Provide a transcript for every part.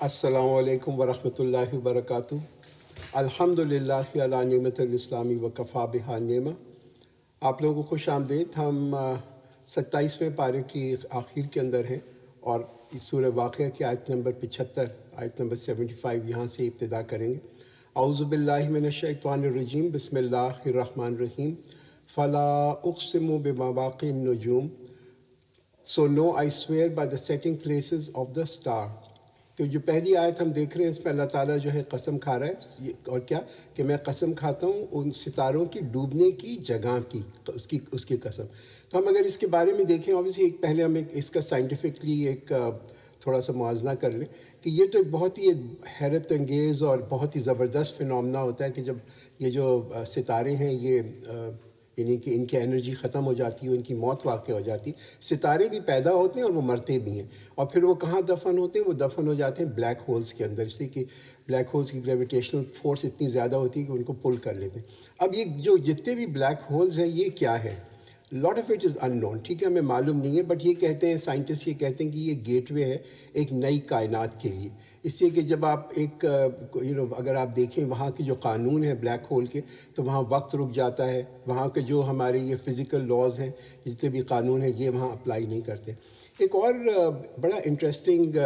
السلام علیکم ورحمۃ اللہ وبرکاتہ۔ الحمدللہ علی نعمت الاسلامی وکفا بہا نعمہ۔ آپ لوگوں کو خوش آمدید۔ ہم 27ویں پارے کی آخر کے اندر ہیں اور سورہ واقعہ کی آیت نمبر 75، آیت نمبر 75 یہاں سے ابتدا کریں گے۔ اعوذ باللہ من الشیطان الرجیم، بسم اللہ الرحمن الرحیم۔ فلا اقسم بمواقع النجوم، So no, I swear by the setting places of the star۔ تو جو پہلی آیت ہم دیکھ رہے ہیں اس میں اللہ تعالیٰ جو ہے قسم کھا رہا ہے، اور کیا کہ میں قسم کھاتا ہوں ان ستاروں کی ڈوبنے کی جگہ کی، اس کی قسم۔ تو ہم اگر اس کے بارے میں دیکھیں، اوبیسلی پہلے ہم اس کا سائنٹیفکلی ایک تھوڑا سا موازنہ کر لیں کہ یہ تو ایک بہت ہی حیرت انگیز اور بہت ہی زبردست فنومنا ہوتا ہے کہ جب یہ جو ستارے ہیں یہ یعنی کہ ان کی انرجی ختم ہو جاتی ہے، ان کی موت واقع ہو جاتی ہے۔ ستارے بھی پیدا ہوتے ہیں اور وہ مرتے بھی ہیں، اور پھر وہ کہاں دفن ہوتے ہیں؟ وہ دفن ہو جاتے ہیں بلیک ہولز کے اندر، اس لیے کہ بلیک ہولز کی گریویٹیشنل فورس اتنی زیادہ ہوتی ہے کہ ان کو پل کر لیتے ہیں۔ اب یہ جو جتنے بھی بلیک ہولز ہیں یہ کیا ہے؟ لاٹ آف اٹ از ان نون، ٹھیک ہے، ہمیں معلوم نہیں ہے، بٹ یہ کہتے ہیں سائنٹسٹ، یہ کہتے ہیں کہ یہ گیٹ وے ہے ایک نئی کائنات کے لیے۔ اس لیے کہ جب آپ ایک اگر آپ دیکھیں وہاں کے جو قانون ہیں بلیک ہول کے، تو وہاں وقت رک جاتا ہے، وہاں کے جو ہمارے یہ فزیکل لاز ہیں، جتنے بھی قانون ہیں، یہ وہاں اپلائی نہیں کرتے۔ ایک اور بڑا انٹرسٹنگ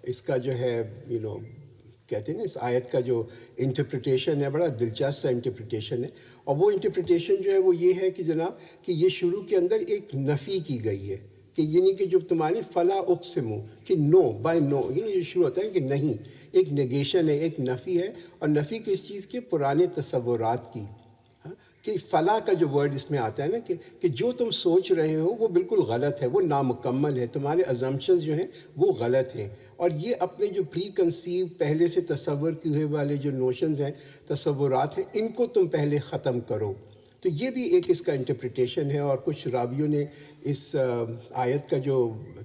اس کا جو ہے کہتے ہیں نا، اس آیت کا جو انٹرپریٹیشن ہے، بڑا دلچسپ سا انٹرپریٹیشن ہے، اور وہ انٹرپریٹیشن جو ہے وہ یہ ہے کہ جناب کہ یہ شروع کے اندر ایک نفی کی گئی ہے، کہ یعنی کہ جو تمہاری فلا اقسم، کہ نو بائی نو، یہ شروع ہوتا ہے کہ نہیں، ایک نیگیشن ہے، ایک نفی ہے، اور نفی کس چیز کے؟ پرانے تصورات کی۔ کہ فلا کا جو ورڈ اس میں آتا ہے نا کہ جو تم سوچ رہے ہو وہ بالکل غلط ہے، وہ نامکمل ہے، تمہارے ازمپشنز جو ہیں وہ غلط ہیں، اور یہ اپنے جو پری کنسیو پہلے سے تصور کیے والے جو نوشنز ہیں، تصورات ہیں، ان کو تم پہلے ختم کرو۔ تو یہ بھی ایک اس کا انٹرپریٹیشن ہے، اور کچھ راویوں نے اس آیت کا جو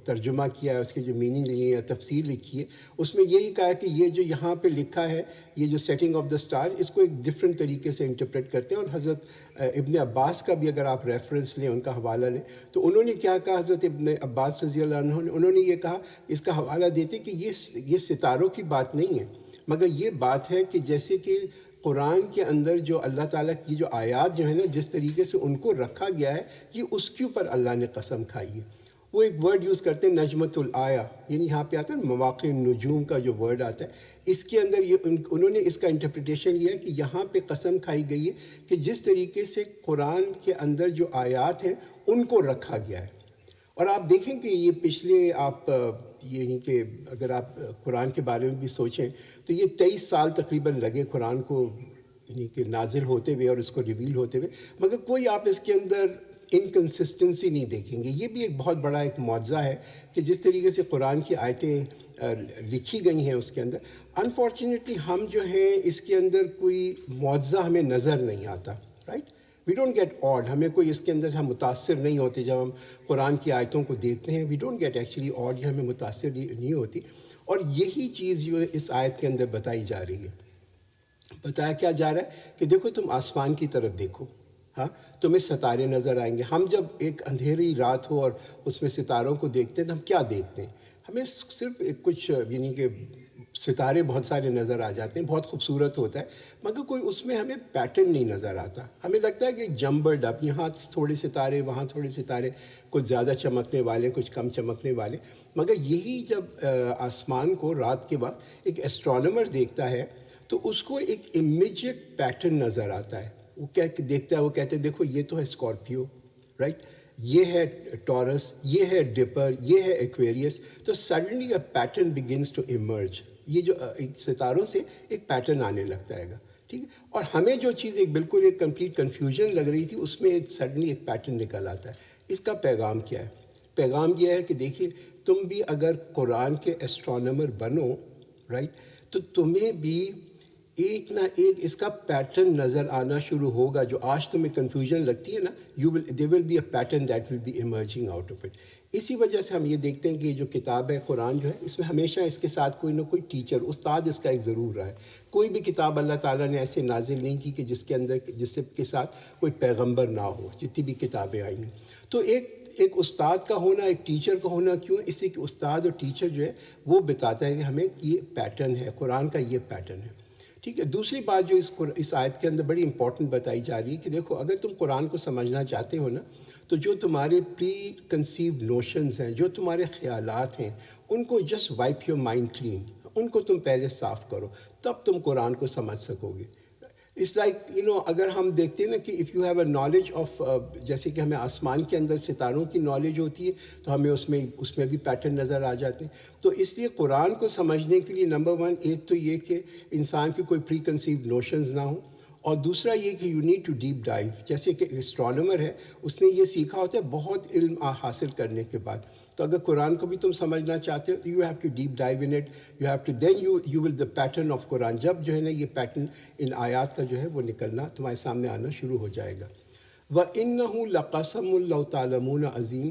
ترجمہ کیا ہے، اس کی جو میننگ لی ہے یا تفسیر لکھی ہے، اس میں یہی کہا کہ یہ جو یہاں پہ لکھا ہے، یہ جو سیٹنگ آف دا سٹار، اس کو ایک ڈفرینٹ طریقے سے انٹرپریٹ کرتے ہیں۔ اور حضرت ابن عباس کا بھی اگر آپ ریفرنس لیں، ان کا حوالہ لیں، تو انہوں نے کیا کہا؟ حضرت ابن عباس رضی اللہ عنہ نے، انہوں نے یہ کہا، اس کا حوالہ دیتے کہ یہ ستاروں کی بات نہیں ہے، مگر یہ بات ہے کہ جیسے کہ قرآن کے اندر جو اللہ تعالیٰ کی جو آیات جو ہیں نا، جس طریقے سے ان کو رکھا گیا ہے، یہ اس کے اوپر اللہ نے قسم کھائی ہے۔ وہ ایک ورڈ یوز کرتے ہیں نجمت الآیا، یعنی یہاں پہ آتا ہے مواقع النجوم کا جو ورڈ آتا ہے، اس کے اندر یہ انہوں نے اس کا انٹرپریٹیشن لیا کہ یہاں پہ قسم کھائی گئی ہے کہ جس طریقے سے قرآن کے اندر جو آیات ہیں ان کو رکھا گیا ہے۔ اور آپ دیکھیں کہ یہ پچھلے آپ یعنی کہ اگر آپ قرآن کے بارے میں بھی سوچیں تو یہ 23 سال تقریباً لگے قرآن کو یعنی کہ نازل ہوتے ہوئے اور اس کو ریویل ہوتے ہوئے، مگر کوئی آپ اس کے اندر انکنسسٹنسی نہیں دیکھیں گے۔ یہ بھی ایک بہت بڑا ایک معجزہ ہے کہ جس طریقے سے قرآن کی آیتیں لکھی گئی ہیں اس کے اندر، انفارچونیٹلی ہم جو ہیں اس کے اندر کوئی معجزہ ہمیں نظر نہیں آتا، right? We don't get awed, ہمیں کوئی اس کے اندر سے ہم متاثر نہیں ہوتے جب ہم قرآن کی آیتوں کو دیکھتے ہیں، we don't get actually awed, یہ ہمیں متاثر نہیں ہوتی۔ اور یہی چیز جو اس آیت کے اندر بتائی جا رہی ہے۔ بتایا کیا جا رہا ہے کہ دیکھو تم آسمان کی طرف دیکھو، ہاں تمہیں ستارے نظر آئیں گے۔ ہم جب ایک اندھیری رات ہو اور اس میں ستاروں کو دیکھتے ہیں تو ہم کیا دیکھتے ہیں؟ ہمیں صرف کچھ یعنی کہ ستارے بہت سارے نظر آ جاتے ہیں، بہت خوبصورت ہوتا ہے، مگر کوئی اس میں ہمیں پیٹرن نہیں نظر آتا۔ ہمیں لگتا ہے کہ جمبلڈ اپ، یہاں تھوڑے ستارے، وہاں تھوڑے ستارے، کچھ زیادہ چمکنے والے، کچھ کم چمکنے والے۔ مگر یہی جب آسمان کو رات کے وقت ایک ایسٹرونامر دیکھتا ہے تو اس کو ایک امیجیٹ پیٹرن نظر آتا ہے۔ وہ دیکھتا ہے، وہ کہتے ہیں دیکھو یہ تو ہے اسکارپیو، رائٹ، یہ ہے ٹورس، یہ ہے ڈپر، یہ ہے ایکویریس۔ تو suddenly a pattern begins to emerge, یہ جو ستاروں سے ایک پیٹرن آنے لگتا ہے گا، ٹھیک ہے۔ اور ہمیں جو چیز ایک بالکل ایک کمپلیٹ کنفیوژن لگ رہی تھی، اس میں ایک سڈنلی ایک پیٹرن نکل آتا ہے۔ اس کا پیغام کیا ہے؟ پیغام یہ ہے کہ دیکھیے تم بھی اگر قرآن کے ایسٹرونامر بنو، رائٹ، تو تمہیں بھی ایک نہ ایک اس کا پیٹرن نظر آنا شروع ہوگا۔ جو آج تمہیں کنفیوژن لگتی ہے نا، there will be a pattern that will be emerging out of it۔ اسی وجہ سے ہم یہ دیکھتے ہیں کہ یہ جو کتاب ہے قرآن جو ہے، اس میں ہمیشہ اس کے ساتھ کوئی نہ کوئی ٹیچر، استاد اس کا ایک ضرور رہا ہے۔ کوئی بھی کتاب اللہ تعالیٰ نے ایسے نازل نہیں کی کہ جس کے اندر جس کے ساتھ کوئی پیغمبر نہ ہو، جتنی بھی کتابیں آئی ہیں۔ تو ایک استاد کا ہونا، ایک ٹیچر کا ہونا کیوں ہے؟ اس لیے کہ استاد اور ٹیچر جو ہے وہ بتاتا ہے کہ ہمیں یہ پیٹرن ہے، قرآن کا یہ پیٹرن ہے. ٹھیک ہے. دوسری بات جو اس آیت کے اندر بڑی امپورٹنٹ بتائی جا رہی ہے کہ دیکھو اگر تم قرآن کو سمجھنا چاہتے ہو نا، تو جو تمہارے پری کنسیوڈ نوشنز ہیں، جو تمہارے خیالات ہیں، ان کو just wipe your mind clean, ان کو تم پہلے صاف کرو، تب تم قرآن کو سمجھ سکو گے. اٹس لائک اگر ہم دیکھتے ہیں نا کہ if you have a knowledge of, جیسے کہ ہمیں آسمان کے اندر ستاروں کی نالج ہوتی ہے تو ہمیں اس میں بھی پیٹرن نظر آ جاتے ہیں. تو اس لیے قرآن کو سمجھنے کے لیے نمبر 1 ایک تو یہ کہ انسان کی کوئی پری کنسیوڈ نوشنز نہ ہوں، اور دوسرا یہ کہ you need to deep dive. جیسے کہ اسٹرانومر ہے، اس نے یہ سیکھا ہوتا ہے بہت علم حاصل کرنے کے بعد. تو اگر قرآن کو بھی تم سمجھنا چاہتے ہو تو you have to deep dive in it, you have to then you will the pattern of Quran. جب جو ہے نا یہ پیٹرن ان آیات کا جو ہے وہ نکلنا تمہارے سامنے آنا شروع ہو جائے گا. وَإِنَّهُ لَقَسَمٌ لَوْ تَعْلَمُونَ عَظِيمٌ.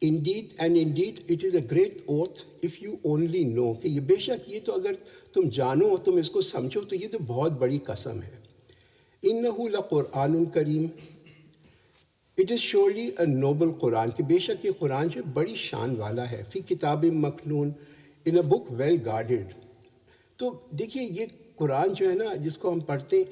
Indeed it is a great oath if you only know. کہ یہ بے شک یہ تو اگر تم جانو، تم اس کو سمجھو تو یہ تو بہت بڑی قسم ہے. إِنَّهُ لَقُرْآنٌ کریم. It is surely a noble قرآن، کہ بے شک یہ قرآن جو بڑی شان والا ہے. فی کتاب مکنون، in a book well guarded. تو دیکھیے یہ قرآن جو ہے نا جس کو ہم پڑھتے ہیں،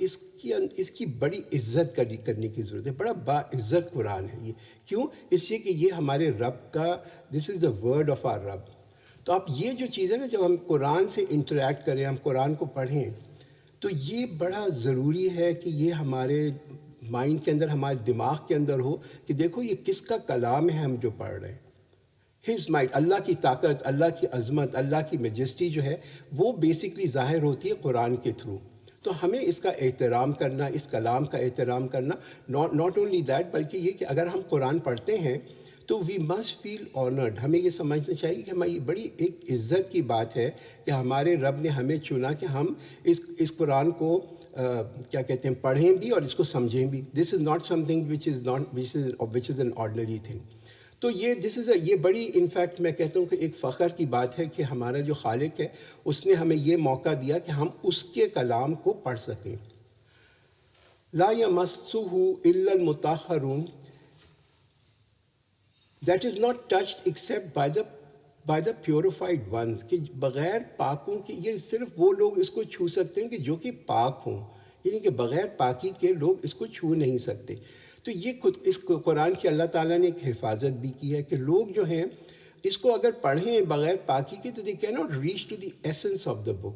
اس کی بڑی عزت کرنے کی ضرورت ہے. بڑا باعزت قرآن ہے یہ. کیوں؟ اس لیے کہ یہ ہمارے رب کا، دس از دا ورڈ آف آر رب. تو آپ یہ جو چیز ہے نا، جب ہم قرآن سے انٹریکٹ کریں، ہم قرآن کو پڑھیں، تو یہ بڑا ضروری ہے کہ یہ ہمارے مائنڈ کے اندر، ہمارے دماغ کے اندر ہو کہ دیکھو یہ کس کا کلام ہے ہم جو پڑھ رہے ہیں. ہز مائٹ، اللہ کی طاقت، اللہ کی عظمت، اللہ کی میجسٹی جو ہے وہ بیسکلی ظاہر ہوتی ہے قرآن کے تھرو. تو ہمیں اس کا احترام کرنا، اس کلام کا احترام کرنا، ناٹ اونلی دیٹ، بلکہ یہ کہ اگر ہم قرآن پڑھتے ہیں تو وی مسٹ فیل آنرڈ. ہمیں یہ سمجھنا چاہیے کہ ہماری بڑی ایک عزت کی بات ہے کہ ہمارے رب نے ہمیں چنا کہ ہم اس قرآن کو کیا کہتے ہیں پڑھیں بھی اور اس کو سمجھیں بھی. This is not something which is an ordinary thing. تو یہ بڑی انفیکٹ میں کہتا ہوں کہ ایک فخر کی بات ہے کہ ہمارا جو خالق ہے اس نے ہمیں یہ موقع دیا کہ ہم اس کے کلام کو پڑھ سکیں. لا یمسہ الا المطہرون، that is not touched except by the purified ones, کہ بغیر پاکوں کے یہ صرف وہ لوگ اس کو چھو سکتے ہیں کہ جو کہ پاک ہوں، یعنی کہ بغیر پاکی کے لوگ اس کو چھو نہیں سکتے. تو یہ اس قرآن کی اللہ تعالیٰ نے ایک حفاظت بھی کی ہے کہ لوگ جو ہیں اس کو اگر پڑھیں بغیر پاکی کے تو they can not reach to the essence of the book.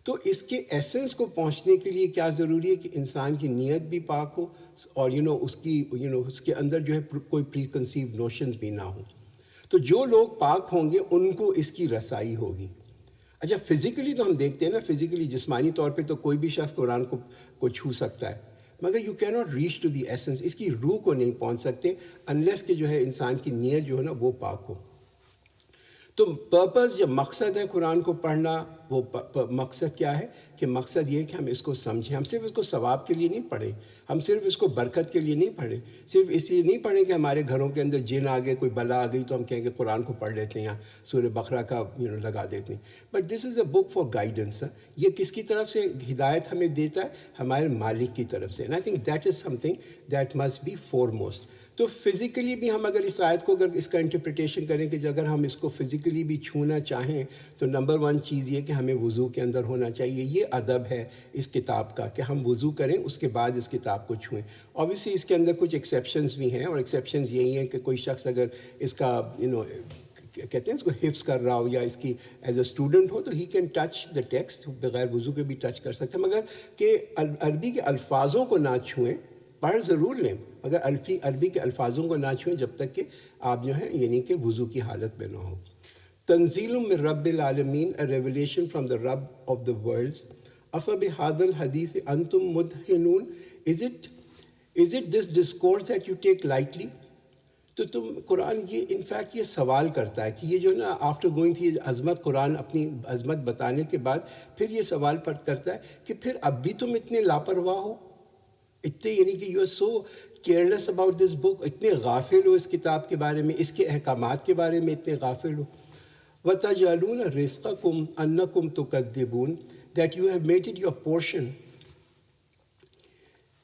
تو اس کے ایسنس کو پہنچنے کے لیے کیا ضروری ہے کہ انسان کی نیت بھی پاک ہو، اور اس کے اندر جو ہے کوئی پری کنسیو نوشنز بھی نہ ہوں. تو جو لوگ پاک ہوں گے ان کو اس کی رسائی ہوگی. اچھا فزیکلی تو ہم دیکھتے ہیں نا، فزیکلی جسمانی طور پہ تو کوئی بھی شخص قرآن کو چھو سکتا ہے، مگر you can not reach to the essence, اس کی روح کو نہیں پہنچ سکتے انلیس کہ جو ہے انسان کی نیت جو ہے نا وہ پاک ہو. تو پرپز یا مقصد ہے قرآن کو پڑھنا، وہ مقصد کیا ہے؟ کہ مقصد یہ ہے کہ ہم اس کو سمجھیں. ہم صرف اس کو ثواب کے لیے نہیں پڑھیں، ہم صرف اس کو برکت کے لیے نہیں پڑھیں، صرف اس لیے نہیں پڑھیں کہ ہمارے گھروں کے اندر جن آ گئے، کوئی بلا آ گئی تو ہم کہیں کہ قرآن کو پڑھ لیتے ہیں یا سورہ بقرہ کا لگا دیتے ہیں. But this is a book for guidance. یہ کس کی طرف سے ہدایت ہمیں دیتا ہے؟ ہمارے مالک کی طرف سے. And I think that is something that must be foremost. تو فزیکلی بھی ہم اگر اس آیت کو اگر اس کا انٹرپریٹیشن کریں کہ اگر ہم اس کو فزیکلی بھی چھونا چاہیں تو نمبر 1 چیز یہ کہ ہمیں وضو کے اندر ہونا چاہیے. یہ ادب ہے اس کتاب کا کہ ہم وضو کریں اس کے بعد اس کتاب کو چھوئیں. اوبیسلی اس کے اندر کچھ ایکسیپشنز بھی ہیں، اور ایکسیپشنز یہی ہیں کہ کوئی شخص اگر اس کا کہتے ہیں اس کو حفظ کر رہا ہو یا اس کی ایز اے اسٹوڈنٹ ہو تو he can touch the text, بغیر وضو کے بھی ٹچ کر سکتے ہیں، مگر کہ عربی کے الفاظوں کو نہ چھوئیں. پڑھ ضرور لیں مگر عربی کے الفاظوں کو نہ چھوئیں جب تک کہ آپ جو ہیں یعنی کہ وضو کی حالت میں نہ ہو. تنزیل من رب العالمین، a revelation from the رب of the worlds. افبہذا الحدیث انتم مدہنون. Is it this discourse that you take lightly؟ تو قرآن یہ انفیکٹ یہ سوال کرتا ہے کہ یہ جو نا آفٹر گوئنگ تھی عظمت، قرآن اپنی عظمت بتانے کے بعد پھر یہ سوال کرتا ہے کہ پھر اب بھی تم اتنے لاپرواہ ہو، اتنے یعنی کہ you are so careless about this book, اتنے غافل ہو اس کتاب کے بارے میں، اس کے احکامات کے بارے میں اتنے غافل ہو. وَتَجْعَلُونَ رِزْقَكُمْ أَنَّكُمْ تُكَذِّبُونَ، that you have made it your portion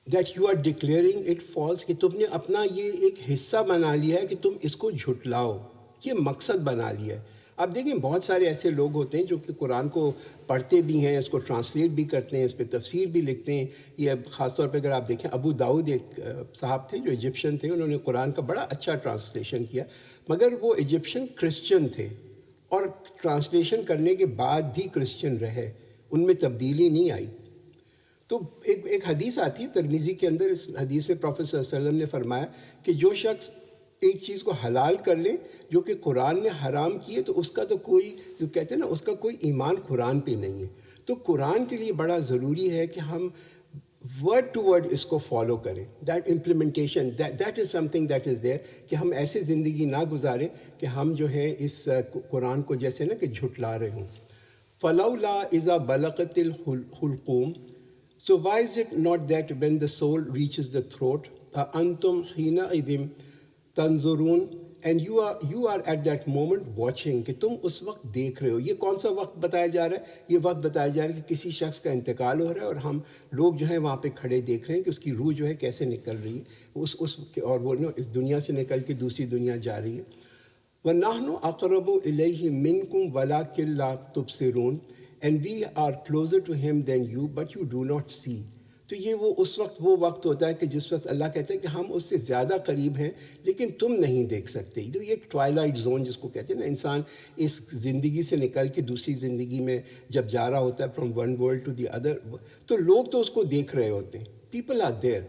that you are declaring it false, کہ تم نے اپنا یہ ایک حصہ بنا لیا ہے کہ تم اس کو جھٹلاؤ، یہ مقصد بنا لیا ہے۔ اب دیکھیں بہت سارے ایسے لوگ ہوتے ہیں جو کہ قرآن کو پڑھتے بھی ہیں، اس کو ٹرانسلیٹ بھی کرتے ہیں، اس پہ تفسیر بھی لکھتے ہیں۔ یہ خاص طور پہ اگر آپ دیکھیں ابو داؤد ایک صاحب تھے جو ایجپشن تھے، انہوں نے قرآن کا بڑا اچھا ٹرانسلیشن کیا، مگر وہ ایجپشن کرسچن تھے اور ٹرانسلیشن کرنے کے بعد بھی کرسچن رہے، ان میں تبدیلی نہیں آئی۔ تو ایک حدیث آتی ہے ترمذی کے اندر، اس حدیث میں پروفیٹ صلی اللہ علیہ وسلم نے فرمایا کہ جو شخص ایک چیز کو حلال کر لے جو کہ قرآن نے حرام کی ہے، تو اس کا تو کوئی، جو کہتے ہیں نا، اس کا کوئی ایمان قرآن پہ نہیں ہے۔ تو قرآن کے لیے بڑا ضروری ہے کہ ہم ورڈ ٹو ورڈ اس کو فالو کریں، that implementation, that is something that is there, کہ ہم ایسے زندگی نہ گزاریں کہ ہم جو ہے اس قرآن کو جیسے نا کہ جھٹلا رہے ہوں۔ فلولا اذا بلغت الحلقوم، so why is it not that when the soul reaches the throat, antum hina idim tanzurun, and you are at that moment watching، کہ تم اس وقت دیکھ رہے ہو۔ یہ کون سا وقت بتایا جا رہا ہے؟ یہ وقت بتایا جا رہا ہے کہ کسی شخص کا انتقال ہو رہا ہے اور ہم لوگ جو ہیں وہاں پہ کھڑے دیکھ رہے ہیں کہ اس کی روح جو ہے کیسے نکل رہی ہے، اور وہ اس دنیا سے نکل کے دوسری دنیا جا رہی ہے۔ وَنَحْنُ أَقْرَبُ إِلَيْهِ مِنْكُمْ وَلَكِنْ لَا تُبْصِرُونَ، and we are closer to him than you but you do not see۔ تو یہ وہ وقت ہوتا ہے کہ جس وقت اللہ کہتا ہے کہ ہم اس سے زیادہ قریب ہیں لیکن تم نہیں دیکھ سکتے۔ تو یہ ایک ٹوائلائٹ زون جس کو کہتے ہیں نا، انسان اس زندگی سے نکل کے دوسری زندگی میں جب جا رہا ہوتا ہے، from one world to the other, تو لوگ تو اس کو دیکھ رہے ہوتے ہیں، پیپل آر دیئر۔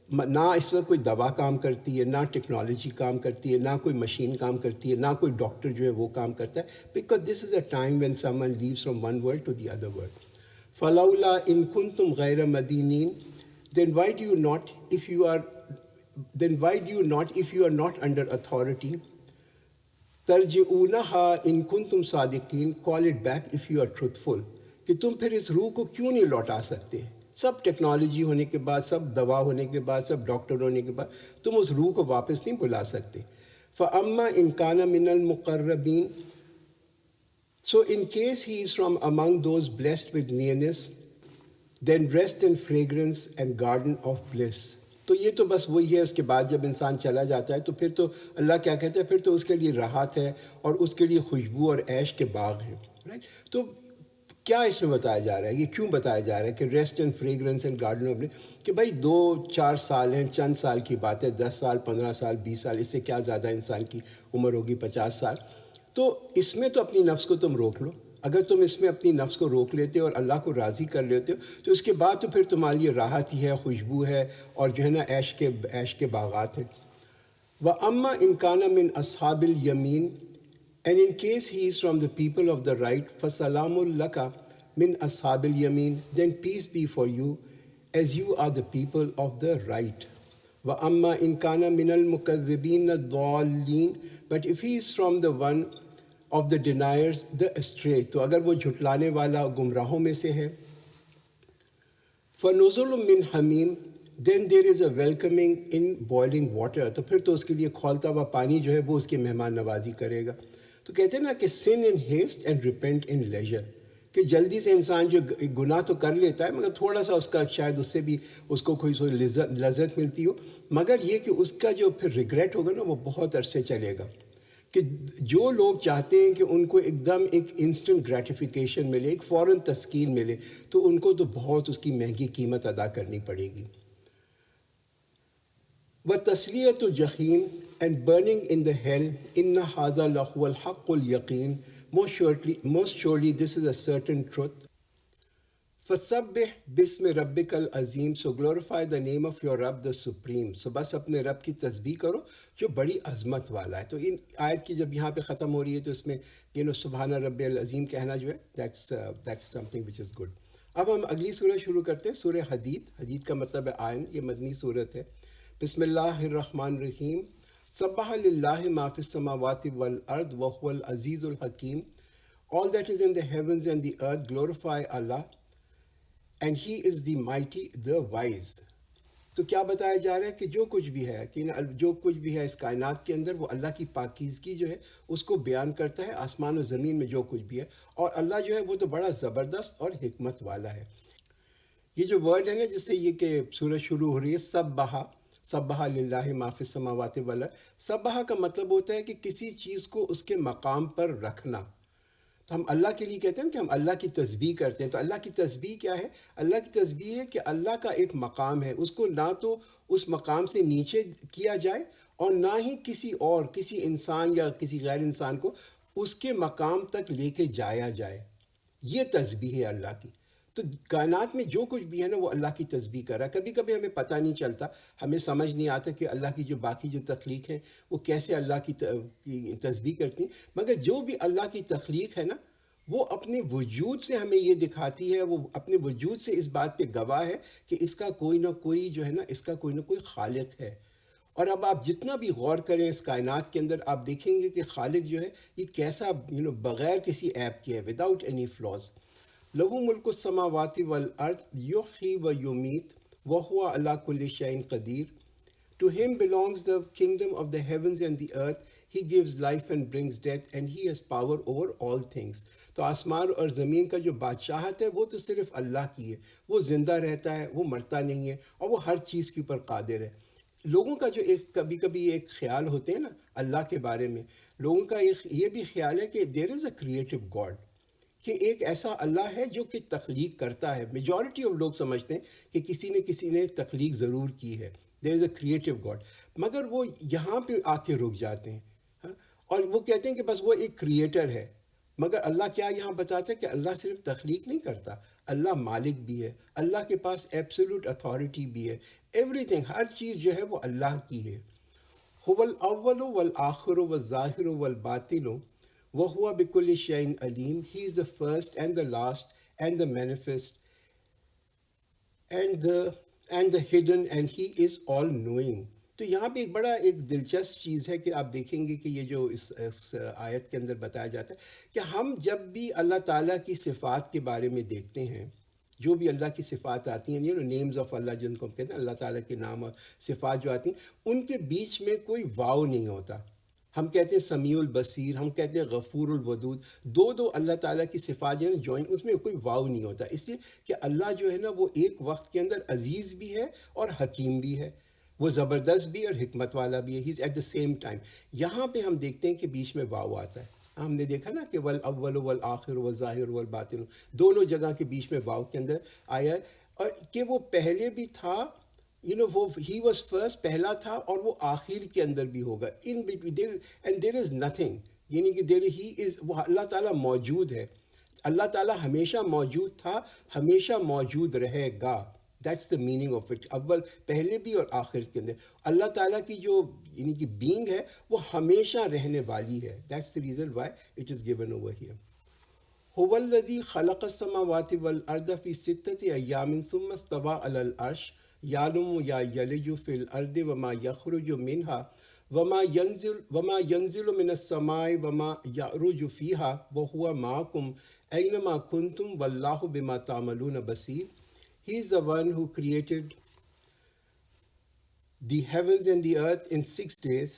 نہ اس وقت کوئی دوا کام کرتی ہے، نہ ٹیکنالوجی کام کرتی ہے، نہ کوئی مشین کام کرتی ہے، نہ کوئی ڈاکٹر جو ہے وہ کام کرتا ہے، because this is a time when someone leaves from one world to the other world. فلولا ان کنتم غیر مدینین، then why do you not if you are not under authority، ترجعونها ان کنتم صادقین، call it back if you are truthful، کہ تم پھر اس روح کو کیوں نہیں لوٹا سکتے؟ سب ٹیکنالوجی ہونے کے بعد، سب دوا ہونے کے بعد، سب ڈاکٹر ہونے کے بعد تم اس روح کو واپس نہیں بلا سکتے۔ فَأَمَّا إِن كَانَ مِنَ الْمُقَرَّبِينَ، so in case he is from among those blessed with nearness، then rest and fragrance and garden of bliss۔ تو یہ تو بس وہی ہے، اس کے بعد جب انسان چلا جاتا ہے تو پھر تو اللہ کیا کہتا ہے، پھر تو اس کے لیے راحت ہے اور اس کے لیے خوشبو اور عیش کے باغ ہیں، رائٹ۔ تو کیا اس میں بتایا جا رہا ہے، یہ کیوں بتایا جا رہا ہے کہ rest and fragrance and garden of bliss, کہ بھائی 2-4 سال ہیں، چند سال کی بات ہے، 10 سال، 15 سال، 20 سال، اس سے کیا زیادہ انسان کی عمر ہوگی، 50 سال۔ تو اس میں تو اپنی نفس کو تم روک لو۔ اگر تم اس میں اپنی نفس کو روک لیتے ہو اور اللہ کو راضی کر لیتے ہو تو اس کے بعد تو پھر تمہارے لیے راحت ہی ہے، خوشبو ہے، اور جو ہے نا عیش کے باغات ہیں۔ وَأَمَّا إِن كَانَ مِنْ أَصْحَابِ الْيَمِينِ، and in case he is from the people of the right، فَسَلَامٌ لَكَ مِنْ أَصْحَابِ الْيَمِينِ، then peace be for you as you are the people of the right۔ وَأَمَّا إِن كَانَ مِنَ الْمُكَذِّبِينَ الضَّالِّينَ، but if he is from the one of the deniers the astray، تو اگر وہ جھٹلانے والا گمراہوں میں سے ہے، فَنُزُلٌ مِّنْ حَمِيمٍ، then there is a welcoming in boiling water، تو پھر تو اس کے لیے کھولتا ہوا پانی جو ہے وہ اس کی مہمان نوازی کرے گا۔ تو کہتے ہیں نا کہ sin in haste and repent in leisure، کہ جلدی سے انسان جو گناہ تو کر لیتا ہے مگر تھوڑا سا اس کا شاید اس سے بھی اس کو کوئی لذت ملتی ہو، مگر یہ کہ اس کا جو پھر ریگریٹ ہوگا نا وہ بہت عرصے چلے گا۔ کہ جو لوگ چاہتے ہیں کہ ان کو ایک دم ایک انسٹنٹ گریٹیفیکیشن ملے، ایک فوراً تسکین ملے، تو ان کو تو بہت اس کی مہنگی قیمت ادا کرنی پڑے گی۔ وَتَصْلِيَةُ الْجَحِيمِ، and burning in the hell، إِنَّ هَذَا لَهُوَ الْحَقُّ الْيَقِينُ، most surely this is a certain truth۔ فَسَبِّحْ بِاسْمِ رَبِّكَ الْعَظِيمِ، so glorify the name of your Rabb the Supreme، so بس اپنے رب کی تسبیح کرو جو بڑی عظمت والا ہے۔ تو ان آیت کی جب یہاں پہ ختم ہو رہی ہے تو اس میں سبحان رب العظیم کہنا جو ہے that's something which is good۔ اب ہم اگلی سورہ شروع کرتے ہیں، سورہ حدید۔ حدید کا مطلب ہے آئن، یہ مدنی سورت ہے۔ بسم اللہ الرحمن الرحیم۔ سبح للہ ما فی السماوات والارض وهو العزیز الحکیم، all that is in the heavens and the earth glorify Allah and he is the mighty, the wise۔ تو کیا بتایا جا رہا ہے کہ جو کچھ بھی ہے، کہ جو کچھ بھی ہے اس کائنات کے اندر، وہ اللہ کی پاکیزگی جو ہے اس کو بیان کرتا ہے، آسمان و زمین میں جو کچھ بھی ہے، اور اللہ جو ہے وہ تو بڑا زبردست اور حکمت والا ہے۔ یہ جو ورڈ ہے نا جس سے یہ کہ سورج شروع ہو رہی ہے، سبحا للہ ما فی السماوات والارض، سبحا کا مطلب ہوتا ہے کہ کسی چیز کو اس کے مقام پر رکھنا. تو ہم اللہ کے لیے کہتے ہیں کہ ہم اللہ کی تسبیح کرتے ہیں. تو اللہ کی تسبیح کیا ہے؟ اللہ کی تسبیح ہے کہ اللہ کا ایک مقام ہے، اس کو نہ تو اس مقام سے نیچے کیا جائے اور نہ ہی کسی انسان یا کسی غیر انسان کو اس کے مقام تک لے کے جایا جائے. یہ تسبیح ہے اللہ کی. تو کائنات میں جو کچھ بھی ہے نا وہ اللہ کی تسبیح کر رہا ہے. کبھی کبھی ہمیں پتہ نہیں چلتا، ہمیں سمجھ نہیں آتا کہ اللہ کی جو باقی جو تخلیق ہے وہ کیسے اللہ کی تسبیح کرتی ہیں، مگر جو بھی اللہ کی تخلیق ہے نا وہ اپنے وجود سے ہمیں یہ دکھاتی ہے، وہ اپنے وجود سے اس بات پہ گواہ ہے کہ اس کا کوئی نہ کوئی جو ہے نا، اس کا کوئی نہ کوئی خالق ہے. اور اب آپ جتنا بھی غور کریں اس کائنات کے اندر، آپ دیکھیں گے کہ خالق جو ہے یہ کیسا بغیر کسی ایپ کے ہے، وداؤٹ اینی فلاز. لہو ملک السماوات والارض یحیی و یمیت وہو علی کل شیء قدیر. To him belongs the kingdom of the heavens and the earth. He gives life and brings death, and he has power over all things. تو آسمان اور زمین کا جو بادشاہت ہے وہ تو صرف اللہ کی ہے. وہ زندہ رہتا ہے، وہ مرتا نہیں ہے، اور وہ ہر چیز کے اوپر قادر ہے. لوگوں کا جو ایک کبھی کبھی ایک خیال ہوتے ہیں نا اللہ کے بارے میں، لوگوں کا یہ بھی خیال ہے کہ دیر از اے کریٹو گاڈ، کہ ایک ایسا اللہ ہے جو کہ تخلیق کرتا ہے. میجورٹی آف لوگ سمجھتے ہیں کہ کسی نے تخلیق ضرور کی ہے. دیر از اے کریٹو گاڈ. مگر وہ یہاں پہ آ کے رک جاتے ہیں اور وہ کہتے ہیں کہ بس وہ ایک کریٹر ہے. مگر اللہ کیا یہاں بتاتا ہے کہ اللہ صرف تخلیق نہیں کرتا، اللہ مالک بھی ہے، اللہ کے پاس ایبسولوٹ اتھارٹی بھی ہے. ایوری تھنگ، ہر چیز جو ہے وہ اللہ کی ہے. هو الاول والآخر والظاہر والباطن وهو بكل شيء علیم. He is the first and the last and the manifest and the hidden and he is all knowing. تو یہاں پہ ایک دلچسپ چیز ہے کہ آپ دیکھیں گے کہ یہ جو اس آیت کے اندر بتایا جاتا ہے کہ ہم جب بھی اللہ تعالیٰ کی صفات کے بارے میں دیکھتے ہیں، جو بھی اللہ کی صفات آتی ہیں، نیمز آف اللہ جن کو ہم کہتے ہیں، اللہ تعالیٰ کے نام اور صفات جو آتی ہیں، ان کے بیچ میں کوئی واو نہیں ہوتا. ہم کہتے ہیں سمیع البصیر، ہم کہتے ہیں غفور الودود، دو اللہ تعالیٰ کی صفات جو ہے جوائن، اس میں کوئی واو نہیں ہوتا. اس لیے کہ اللہ جو ہے نا وہ ایک وقت کے اندر عزیز بھی ہے اور حکیم بھی ہے، وہ زبردست بھی اور حکمت والا بھی ہے. ہی از ایٹ دا سیم ٹائم. یہاں پہ ہم دیکھتے ہیں کہ بیچ میں واو آتا ہے. ہم نے دیکھا نا کہ والاول والآخر والظاہر والباطن، دونوں جگہ کے بیچ میں واو کے اندر آیا ہے، اور کہ وہ پہلے بھی تھا، وہ ہی واز فرسٹ، پہلا تھا، اور وہ آخر کے اندر بھی ہوگا. In between and there is nothing, یعنی کہ وہ اللہ تعالیٰ موجود ہے. اللہ تعالیٰ ہمیشہ موجود تھا، ہمیشہ موجود رہے گا. That's the meaning of it. اول پہلے بھی اور آخر کے اندر اللہ تعالیٰ کی جو یعنی کہ بینگ ہے وہ ہمیشہ رہنے والی ہے. That's the reason why it is given over here. هو الذي خلق السماوات والارض في 6 ايام ثم استوى على العرش يعلم ما يلج في الارض وما يخرج منها وما ينزل من السماء وما يعرج فيها وهو معكم اينما كنتم والله بما تعملون بصير. He is the one who created the heavens and the earth in 6 days.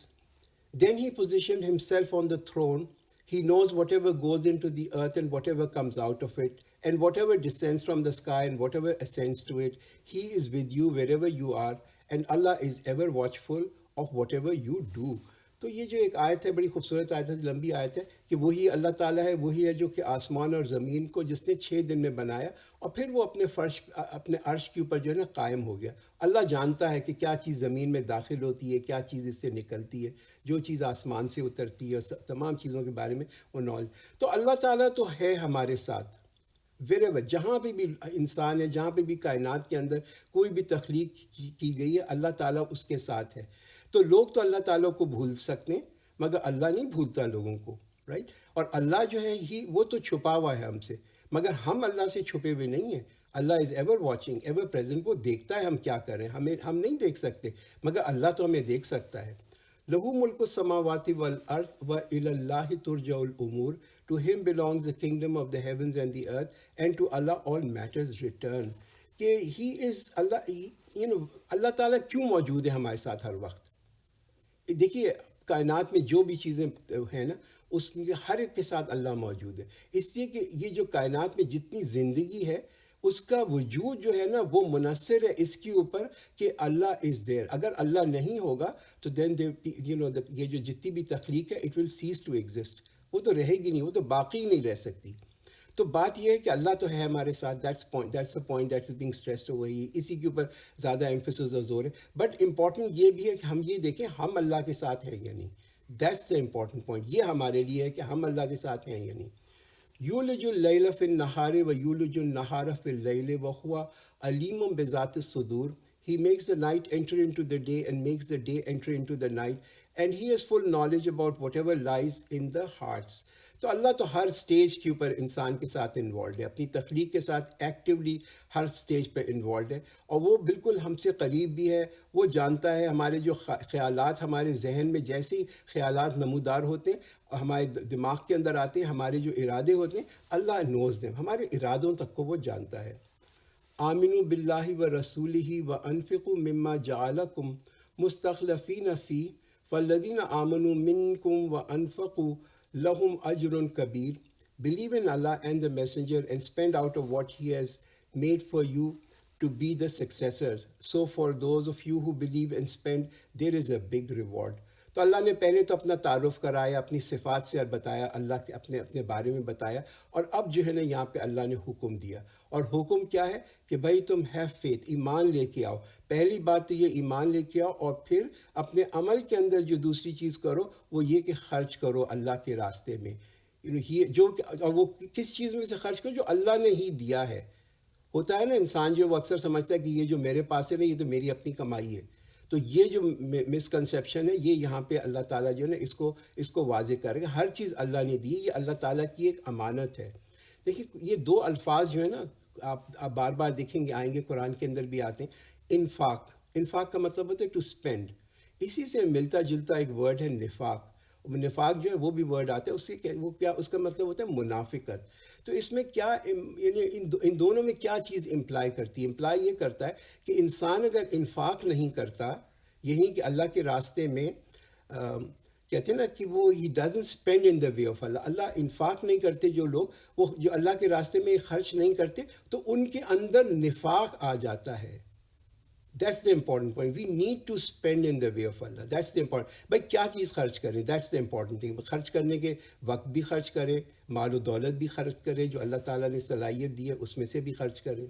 Then he positioned himself on the throne. He knows whatever goes into the earth and whatever comes out of it, and whatever descends from the sky and whatever ascends to it. He is with you wherever you are, and Allah is ever watchful of whatever you do. تو یہ جو ایک آیت ہے، بڑی خوبصورت آیت ہے، لمبی آیت ہے، کہ وہی اللہ تعالیٰ ہے، وہی ہے جو کہ آسمان اور زمین کو جس نے 6 دن میں بنایا، اور پھر وہ اپنے عرش کے اوپر جو ہے نا قائم ہو گیا. اللہ جانتا ہے کہ کیا چیز زمین میں داخل ہوتی ہے، کیا چیز اس سے نکلتی ہے، جو چیز آسمان سے اترتی ہے، اور تمام چیزوں کے بارے میں وہ نالج. تو اللہ تعالیٰ تو ہے ہمارے ساتھ ویریور، جہاں پہ بھی انسان ہے، جہاں پہ بھی کائنات کے اندر کوئی بھی تخلیق کی گئی ہے، اللہ تعالیٰ اس کے ساتھ ہے. تو لوگ تو اللہ تعالیٰ کو بھول سکتے ہیں، مگر اللہ نہیں بھولتا لوگوں کو، رائٹ. اور اللہ جو ہے وہ تو چھپا ہوا ہے ہم سے، مگر ہم اللہ سے چھپے ہوئے نہیں ہیں. Allah is ever watching, ever present. وہ دیکھتا ہے ہم کیا کر رہے ہیں، ہم نہیں دیکھ سکتے، مگر اللہ تو ہمیں دیکھ سکتا ہے. لہو ملک السماوات والارض والی اللہ ترجع الامور. To him belongs the kingdom of the heavens and the earth, and to Allah all matters return. کہ he is اللہ تعالیٰ کیوں موجود ہے ہمارے ساتھ ہر وقت. دیکھیے کائنات میں جو بھی چیزیں ہیں نا، اس میں ہر ایک کے ساتھ اللہ موجود ہے. اس لیے کہ یہ جو کائنات میں جتنی زندگی ہے اس کا وجود جو ہے نا وہ منحصر ہے اس کے اوپر کہ اللہ از دیر. اگر اللہ نہیں ہوگا تو دین یہ جو جتنی بھی تخلیق ہے it will cease to exist. وہ تو رہے گی نہیں, وہ تو باقی نہیں رہ سکتی. تو بات یہ ہے کہ اللہ تو ہے ہمارے ساتھ, that's a point that's being stressed. وہی اسی کے اوپر زیادہ ایمفیسس اور زور ہے. بٹ امپورٹنٹ یہ بھی ہے کہ ہم یہ دیکھیں ہم اللہ کے ساتھ ہیں یا نہیں. That's the important point. یہ ہمارے لیے ہے کہ ہم اللہ کے ساتھ ہیں یا نہیں. یولج اللیل فی النہار و یولج النہار فی اللیل وہو علیم بذات الصدور. He makes the night enter into the day and makes the day enter into the night, and he has full knowledge about whatever lies in the hearts. تو اللہ تو ہر سٹیج کے اوپر انسان کے ساتھ انوالوڈ ہے, اپنی تخلیق کے ساتھ ایکٹیولی ہر سٹیج پہ انوالوڈ ہے, اور وہ بالکل ہم سے قریب بھی ہے. وہ جانتا ہے ہمارے جو خیالات ہمارے ذہن میں جیسے ہی خیالات نمودار ہوتے ہیں ہمارے دماغ کے اندر آتے ہیں, ہمارے جو ارادے ہوتے ہیں اللہ نوز دیم, ہمارے ارادوں تک کو وہ جانتا ہے. آمنوا باللہ و رسولہ و انفقوا مما جعلکم مستخلفین فی فالذین آمنوا منکم و انفقوا لہم اجر کبیر. Believe in Allah and the messenger and spend out of what he has made for you to be the successors. So for those of you who believe and spend, there is a big reward. تو اللہ نے پہلے تو اپنا تعارف کرایا, اپنی صفات سے بتایا, اللہ کے اپنے بارے میں بتایا, اور اب جو ہے نا یہاں پہ اللہ نے حکم دیا. اور حکم کیا ہے کہ بھائی تم ہیو فیتھ, ایمان لے کے آؤ. پہلی بات تو یہ ایمان لے کے آؤ, اور پھر اپنے عمل کے اندر جو دوسری چیز کرو وہ یہ کہ خرچ کرو اللہ کے راستے میں. اور وہ کس چیز میں سے خرچ کرو جو اللہ نے ہی دیا ہے. ہوتا ہے نا انسان جو وہ اکثر سمجھتا ہے کہ یہ جو میرے پاس ہے نا یہ تو میری اپنی کمائی ہے. تو یہ جو مسکنسیپشن ہے یہ یہاں پہ اللہ تعالیٰ جو ہے نا اس کو واضح کرے گا. ہر چیز اللہ نے دی, یہ اللہ تعالیٰ کی ایک امانت ہے. دیکھیے یہ دو الفاظ جو ہے نا آپ بار بار دیکھیں گے, آئیں گے, قرآن کے اندر بھی آتے ہیں. انفاق, انفاق کا مطلب ہوتا ہے ٹو اسپینڈ. اسی سے ملتا جلتا ایک ورڈ ہے نفاق. نفاق جو ہے وہ بھی ورڈ آتا ہے, اس سے وہ کیا اس کا مطلب ہوتا ہے منافقت. تو اس میں کیا یعنی ان دونوں میں کیا چیز امپلائی کرتی ہے؟ امپلائی یہ کرتا ہے کہ انسان اگر انفاق نہیں کرتا, یہی کہ اللہ کے راستے میں کہتے ہیں نا کہ وہ ہی doesn't spend in the way of Allah. اللہ انفاق نہیں کرتے جو لوگ, وہ جو اللہ کے راستے میں خرچ نہیں کرتے, تو ان کے اندر نفاق آ جاتا ہے. That's the important point. We need to spend in the way of Allah. That's the important. بھائی کیا چیز خرچ کریں, دیٹس دا امپورٹنٹ تھنگ. خرچ کرنے کے وقت بھی خرچ کریں, مال و دولت بھی خرچ کریں, جو اللہ تعالیٰ نے صلاحیت دی ہے اس میں سے بھی خرچ کریں.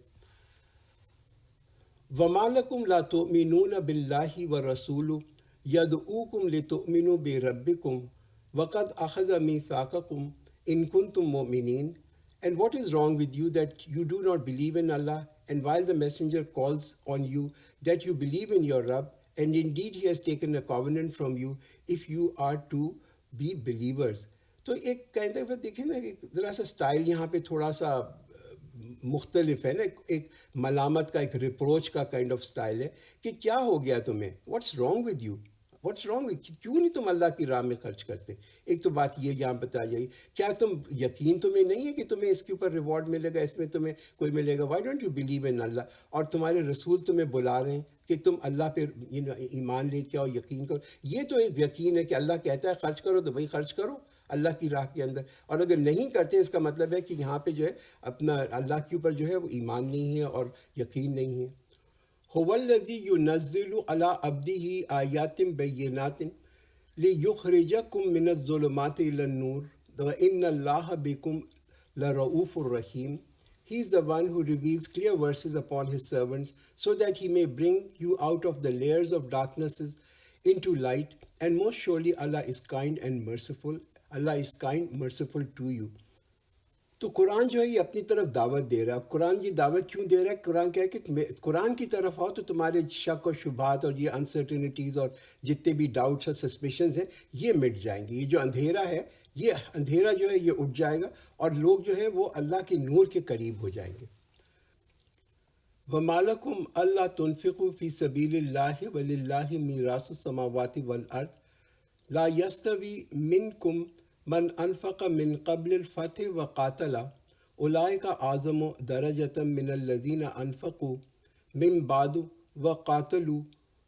وَمَا لَكُمْ لَا تُؤْمِنُونَ بِاللَّهِ وَرَسُولُهُ يَدْعُوكُمْ لِتُؤْمِنُوا بِرَبِّكُمْ وَقَدْ أَخَذَ مِيثَاقَكُمْ إِن كُنتُم مُؤْمِنِينَ. And what is wrong with you that you do not believe in Allah, and while the messenger calls on you that you believe in your Rabb, and indeed he has taken a covenant from you if you are to be believers. تو ایک کہتے ہیں دیکھیں نا ذرا سا style یہاں پہ تھوڑا سا مختلف ہے نا, ایک ملامت کا, ایک ریپروچ کا کائنڈ آف سٹائل ہے کہ کیا ہو گیا تمہیں, what's wrong with you, what's wrong with, کیوں نہیں تم اللہ کی راہ میں خرچ کرتے. ایک تو بات یہ یہاں بتائی جائے, کیا تم یقین تمہیں نہیں ہے کہ تمہیں اس کے اوپر ریوارڈ ملے گا, اس میں تمہیں کوئی ملے گا. Why don't you believe in Allah. اور تمہارے رسول تمہیں بلا رہے ہیں کہ تم اللہ پہ ایمان لے کے آؤ, یقین کرو. یہ تو ایک یقین ہے کہ اللہ کہتا ہے خرچ کرو تو بھائی خرچ کرو اللہ کی راہ کے اندر. اور اگر نہیں کرتے اس کا مطلب ہے کہ یہاں پہ جو ہے اپنا اللہ کے اوپر جو ہے وہ ایمان نہیں ہے اور یقین نہیں ہے. هو الذی ينزل على عبده آیات بینات لیخرجکم من الظلمات الى النور وان اللہ بکم لرؤوف الرحیم. He is the one who reveals clear verses upon his servants so that he may bring you out of the layers of darknesses into light, and most surely Allah is kind and merciful. Allah is kind, merciful to you. تو قرآن جو ہے یہ اپنی طرف دعوت دے رہا ہے. قرآن یہ دعوت کیوں دے رہا ہے؟ قرآن کہہ کہ قرآن کی طرف آؤ تو تمہارے شک و شبہات اور یہ انسرٹنٹیز اور جتنے بھی ڈاؤٹس اور سسپیشنز ہیں یہ مٹ جائیں گے. یہ جو اندھیرا ہے, یہ اندھیرا جو ہے یہ اٹھ جائے گا, اور لوگ جو ہے وہ اللہ کے نور کے قریب ہو جائیں گے. وَمَا لَكُمْ أَلَّا تُنْفِقُوا فِي سَبِيلِ اللَّهِ وَلِلَّهِ مِيرَاثُ السَّمَاوَاتِ وَالْأَرْضِ لَا يَسْتَوِي مِنْكُمْ من انفق من قبل الفتح وقاتل اولئک اعظم درجة من الذین انفقوا من بعد وقاتلوا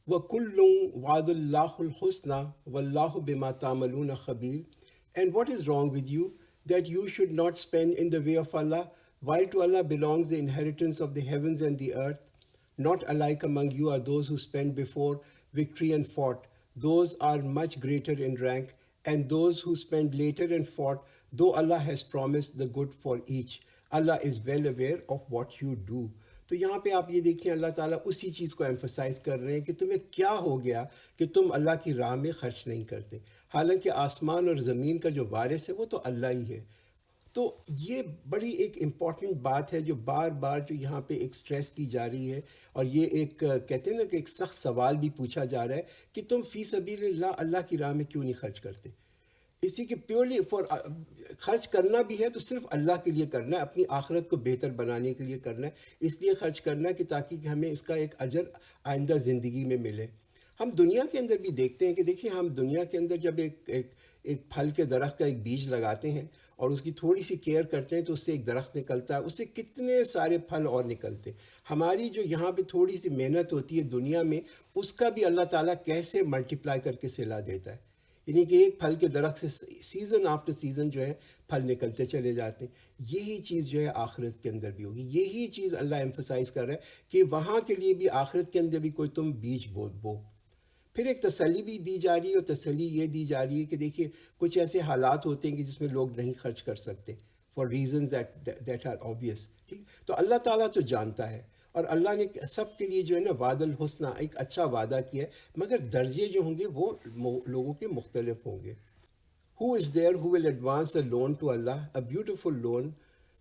وکل وعد اللہ الحسنى واللہ بما تعملون خبیر. And what is wrong with you that you should not spend in the way of Allah While to Allah belongs the inheritance of the heavens and the earth, not alike among you are those who spent before victory and fought. Those are much greater in rank, and those who spent later and fought, though Allah has promised the good for each. Allah is well aware of what you do. تو یہاں پہ آپ یہ دیکھیں اللہ تعالیٰ اسی چیز کو ایمفسائز کر رہے ہیں کہ تمہیں کیا ہو گیا کہ تم اللہ کی راہ میں خرچ نہیں کرتے، حالانکہ آسمان اور زمین کا جو وارث ہے وہ تو اللہ ہی ہے. تو یہ بڑی ایک امپورٹنٹ بات ہے جو بار بار جو یہاں پہ ایک سٹریس کی جا رہی ہے، اور یہ ایک کہتے ہیں نا کہ ایک سخت سوال بھی پوچھا جا رہا ہے کہ تم فی سبیل اللہ اللہ کی راہ میں کیوں نہیں خرچ کرتے. اسی کے پیورلی فار خرچ کرنا بھی ہے تو صرف اللہ کے لیے کرنا ہے، اپنی آخرت کو بہتر بنانے کے لیے کرنا ہے، اس لیے خرچ کرنا ہے کہ تاکہ ہمیں اس کا ایک اجر آئندہ زندگی میں ملے. ہم دنیا کے اندر بھی دیکھتے ہیں کہ دیکھیں ہم دنیا کے اندر جب ایک پھل کے درخت کا ایک بیج لگاتے ہیں اور اس کی تھوڑی سی کیئر کرتے ہیں تو اس سے ایک درخت نکلتا ہے، اس سے کتنے سارے پھل اور نکلتے. ہماری جو یہاں پہ تھوڑی سی محنت ہوتی ہے دنیا میں، اس کا بھی اللہ تعالیٰ کیسے ملٹیپلائی کر کے صلہ دیتا ہے. یعنی کہ ایک پھل کے درخت سے سیزن آفٹر سیزن جو ہے پھل نکلتے چلے جاتے ہیں. یہی چیز جو ہے آخرت کے اندر بھی ہوگی. یہی چیز اللہ ایمفسائز کر رہا ہے کہ وہاں کے لیے بھی آخرت کے اندر بھی کوئی تم بیج بو. پھر ایک تسلی بھی دی جا رہی ہے، اور تسلی یہ دی جا رہی ہے کہ دیکھیے کچھ ایسے حالات ہوتے ہیں کہ جس میں لوگ نہیں خرچ کر سکتے for reasons that are obvious. ٹھیک، تو اللہ تعالیٰ تو جانتا ہے، اور اللہ نے سب کے لیے جو ہے نا وعد الحسنہ ایک اچھا وعدہ کیا ہے، مگر درجے جو ہوں گے وہ لوگوں کے مختلف ہوں گے. Who is there who will advance a loan to Allah, a beautiful loan,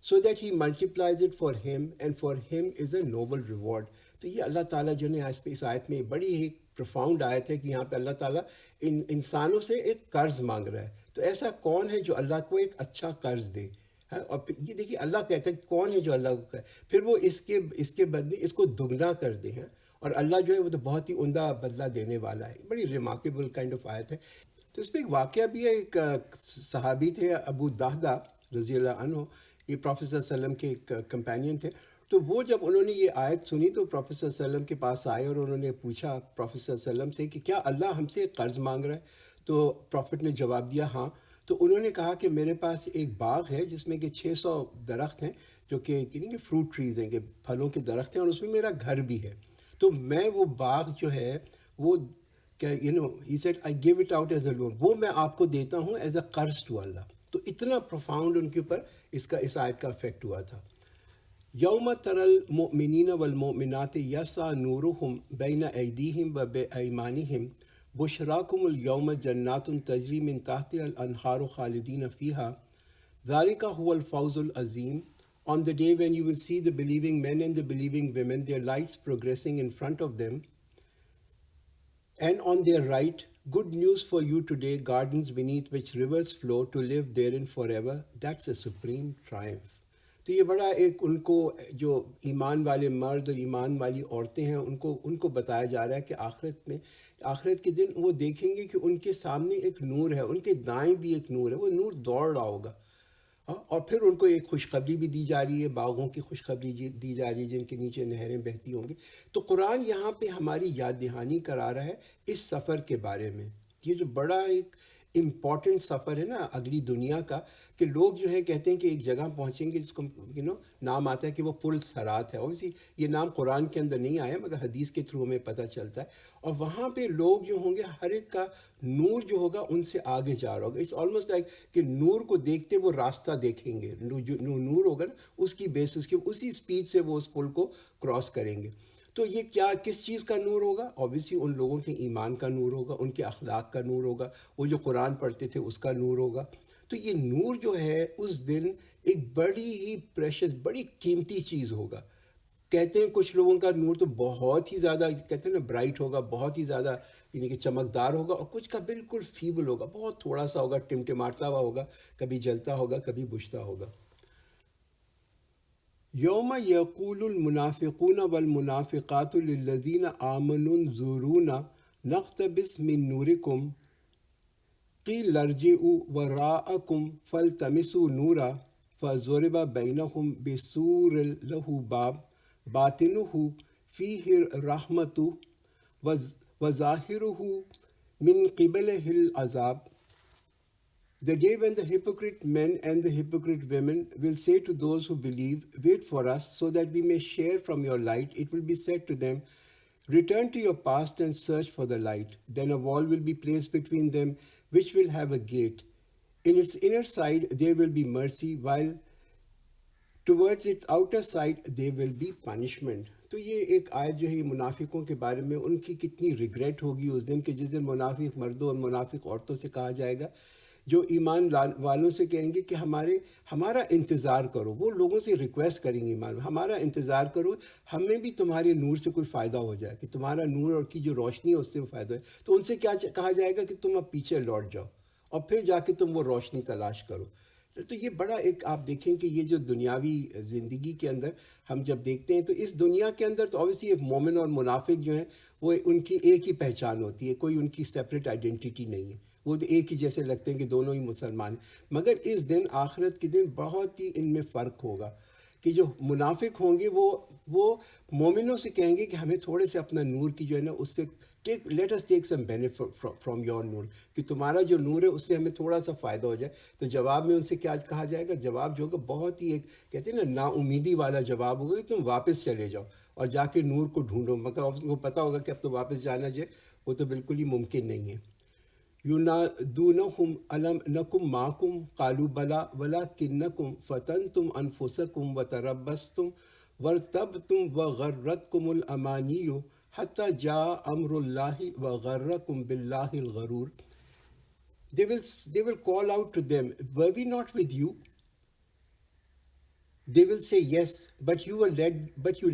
so that He multiplies it for him, and for him is a noble reward. تو یہ اللہ تعالیٰ جو ہے اس آیت میں بڑی ہی پروفاؤنڈ آیت ہے کہ یہاں پہ اللہ تعالیٰ انسانوں سے ایک قرض مانگ رہا ہے. تو ایسا کون ہے جو اللہ کو ایک اچھا قرض دے؟ اور یہ دیکھیے اللہ کہتا ہے کون ہے جو اللہ کو کہے، پھر وہ اس کے بدلے اس کو دگنا کر دے ہیں، اور اللہ جو ہے وہ تو بہت ہی عمدہ بدلہ دینے والا ہے. بڑی ریمارکیبل کائنڈ آف آیت ہے. تو اس پہ ایک واقعہ بھی ہے. ایک صحابی تھے ابو دہدہ رضی اللہ عنہ، یہ پروفیٹ صلی اللہ علیہ وسلم کے ایک کمپینین تھے. تو وہ جب انہوں نے یہ آیت سنی تو پروفیٹ صلی اللہ علیہ وسلم کے پاس آئے اور انہوں نے پوچھا پروفیٹ صلی اللہ علیہ وسلم سے کہ کیا اللہ ہم سے ایک قرض مانگ رہا ہے؟ تو پروفیٹ نے جواب دیا ہاں. تو انہوں نے کہا کہ میرے پاس ایک باغ ہے جس میں کہ 600 درخت ہیں جو کہ فروٹ ٹریز ہیں، کہ پھلوں کے درخت ہیں، اور اس میں میرا گھر بھی ہے. تو میں وہ باغ جو ہے وہ he said I give it out as a loan، وہ میں آپ کو دیتا ہوں ایز اے قرض ٹو اللہ. تو اتنا پروفاؤنڈ ان کے اوپر اس آیت کا افیکٹ ہوا تھا. یوم تر المؤمنین والمؤمنات یسعی نورہم بین ایدیہم و بایمانہم بشراکم اليوم جنات تجری من تحتها الانہار خالدین فیہا ذالک هو الفوز العظیم. On the day when you will see the believing men and the believing women, their lights progressing in front of them, and on their right, good news for you today, gardens beneath which rivers flow to live therein forever. That's a supreme triumph. تو یہ بڑا ایک ان کو جو ایمان والے مرد اور ایمان والی عورتیں ہیں ان کو بتایا جا رہا ہے کہ آخرت کے دن وہ دیکھیں گے کہ ان کے سامنے ایک نور ہے، ان کے دائیں بھی ایک نور ہے، وہ نور دوڑ رہا ہوگا. اور پھر ان کو ایک خوشخبری بھی دی جا رہی ہے، باغوں کی خوشخبری دی جا رہی ہے جن کے نیچے نہریں بہتی ہوں گی. تو قرآن یہاں پہ ہماری یاد دہانی کرا رہا ہے اس سفر کے بارے میں. یہ جو بڑا ایک امپورٹنٹ سفر ہے نا اگلی دنیا کا، کہ لوگ جو ہے کہتے ہیں کہ ایک جگہ پہنچیں گے جس کو نام آتا ہے کہ وہ پل صراط ہے. اوبیسلی یہ نام قرآن کے اندر نہیں آیا مگر حدیث کے تھرو ہمیں پتہ چلتا ہے. اور وہاں پہ لوگ جو ہوں گے ہر ایک کا نور جو ہوگا ان سے آگے جا رہا ہوگا. اٹس آلموسٹ لائک کہ نور کو دیکھتے وہ راستہ دیکھیں گے. جو نور ہوگا نا اس کی بیسس کے اسی اسپیڈ سے وہ اس پل کو کراس کریں گے. تو یہ کس چیز کا نور ہوگا؟ اوبیسلی ان لوگوں کے ایمان کا نور ہوگا، ان کے اخلاق کا نور ہوگا، وہ جو قرآن پڑھتے تھے اس کا نور ہوگا. تو یہ نور جو ہے اس دن ایک بڑی ہی پریشس، بڑی قیمتی چیز ہوگا. کہتے ہیں کچھ لوگوں کا نور تو بہت ہی زیادہ کہتے ہیں نا برائٹ ہوگا، بہت ہی زیادہ یعنی کہ چمکدار ہوگا، اور کچھ کا بالکل فیبل ہوگا، بہت تھوڑا سا ہوگا، ٹمٹماتا ہوا ہوگا، کبھی جلتا ہوگا کبھی بجھتا ہوگا. یوم یقول المنافقون والمنافقات للذین آمنوا انظرونا نقتبس من نورکم قیل ارجعوا وراءکم فالتمسوا نورا فضرب بینہم بسور لہ باب باطنہ فیہ الرحمۃ وظاہرہ من قبلہ العذاب. The day when the hypocrite men and the hypocrite women will say to those who believe, "Wait for us so that we may share from your light," it will be said to them, "Return to your past and search for the light." Then a wall will be placed between them, which will have a gate. In its inner side there will be mercy, while towards its outer side there will be punishment. تو یہ ایک آیت جو ہے یہ منافقوں کے بارے میں ان کی کتنی ریگریٹ ہوگی اس دن کہ جس دن منافق مردوں اور منافق عورتوں سے کہا جائے گا، جو ایمان والوں سے کہیں گے کہ ہمارا انتظار کرو. وہ لوگوں سے ریکویسٹ کریں گے ایمان، ہمارا انتظار کرو، ہمیں بھی تمہارے نور سے کوئی فائدہ ہو جائے، کہ تمہارا نور اور کی جو روشنی ہے اس سے فائدہ ہے. تو ان سے کیا کہا جائے گا کہ تم اب پیچھے لوٹ جاؤ اور پھر جا کے تم وہ روشنی تلاش کرو. تو یہ بڑا ایک آپ دیکھیں کہ یہ جو دنیاوی زندگی کے اندر ہم جب دیکھتے ہیں تو اس دنیا کے اندر تو اوبیسلی ایک مومن اور منافق جو ہیں وہ ان کی ایک ہی پہچان ہوتی ہے، کوئی ان کی سیپریٹ آئیڈینٹی نہیں ہے، وہ تو ایک ہی جیسے لگتے ہیں کہ دونوں ہی مسلمان ہیں. مگر اس دن آخرت کے دن بہت ہی ان میں فرق ہوگا کہ جو منافق ہوں گے وہ مومنوں سے کہیں گے کہ ہمیں تھوڑے سے اپنا نور کی جو ہے نا اس سے let us take some benefit from your نور، کہ تمہارا جو نور ہے اس سے ہمیں تھوڑا سا فائدہ ہو جائے. تو جواب میں ان سے کیا کہا جائے گا؟ جواب جو ہوگا بہت ہی ایک کہتے ہیں نا نا امیدی والا جواب ہوگا کہ تم واپس چلے جاؤ اور جا کے نور کو ڈھونڈو. مگر ان کو پتہ ہوگا کہ اب تو واپس جانا جو ہے وہ تو بالکل ہی ممکن نہیں ہے. يُنَادُونَهُمْ أَلَمْ نَكُنْ مَعَكُمْ قَالُوا بَلَىٰ وَلَٰكِنَّكُمْ فَتَنْتُمْ أَنفُسَكُمْ وَتَرَبَّصْتُمْ وَارْتَبْتُمْ وَغَرَّتْكُمُ الْأَمَانِيُّ حَتَّىٰ جَاءَ أَمْرُ اللَّهِ وَغَرَّكُمْ بِاللَّهِ الْغَرُورُ. They will call out to them, "Were we not with you?" They will say, "Yes, but you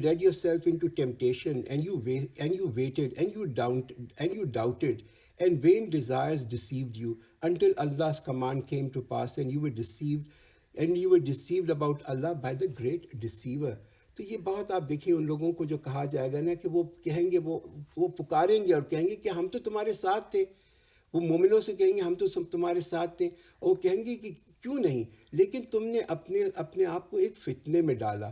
led yourself into temptation, and you waited, and you doubted, and vain desires deceived you, until Allah's command came to pass, and you were deceived about Allah by the great deceiver." تو یہ بہت آپ دیکھیں ان لوگوں کو جو کہا جائے گا نا کہ وہ کہیں گے، وہ پکاریں گے اور کہیں گے کہ ہم تو تمہارے ساتھ تھے. وہ مومنوں سے کہیں گے ہم تو تمہارے ساتھ تھے، اور وہ کہیں گے کہ کیوں نہیں، لیکن تم نے اپنے آپ کو ایک فتنے میں ڈالا.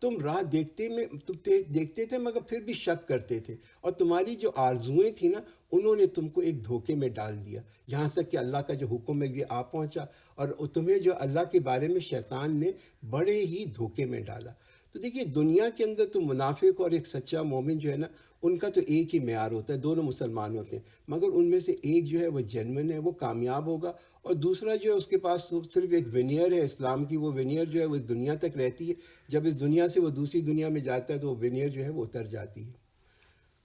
تم راہ دیکھتے تھے مگر پھر بھی شک کرتے تھے، اور تمہاری جو آرزوئیں تھیں نا انہوں نے تم کو ایک دھوکے میں ڈال دیا، یہاں تک کہ اللہ کا جو حکم ہے یہ آ پہنچا اور تمہیں جو اللہ کے بارے میں شیطان نے بڑے ہی دھوکے میں ڈالا. تو دیکھیے دنیا کے اندر تو منافق اور ایک سچا مومن جو ہے نا ان کا تو ایک ہی معیار ہوتا ہے، دونوں مسلمان ہوتے ہیں، مگر ان میں سے ایک جو ہے وہ جینوئن ہے، وہ کامیاب ہوگا، اور دوسرا جو ہے اس کے پاس صرف ایک ونیئر ہے اسلام کی، وہ ونیئر جو ہے وہ دنیا تک رہتی ہے، جب اس دنیا سے وہ دوسری دنیا میں جاتا ہے تو وہ ونیئر جو ہے وہ اتر جاتی ہے.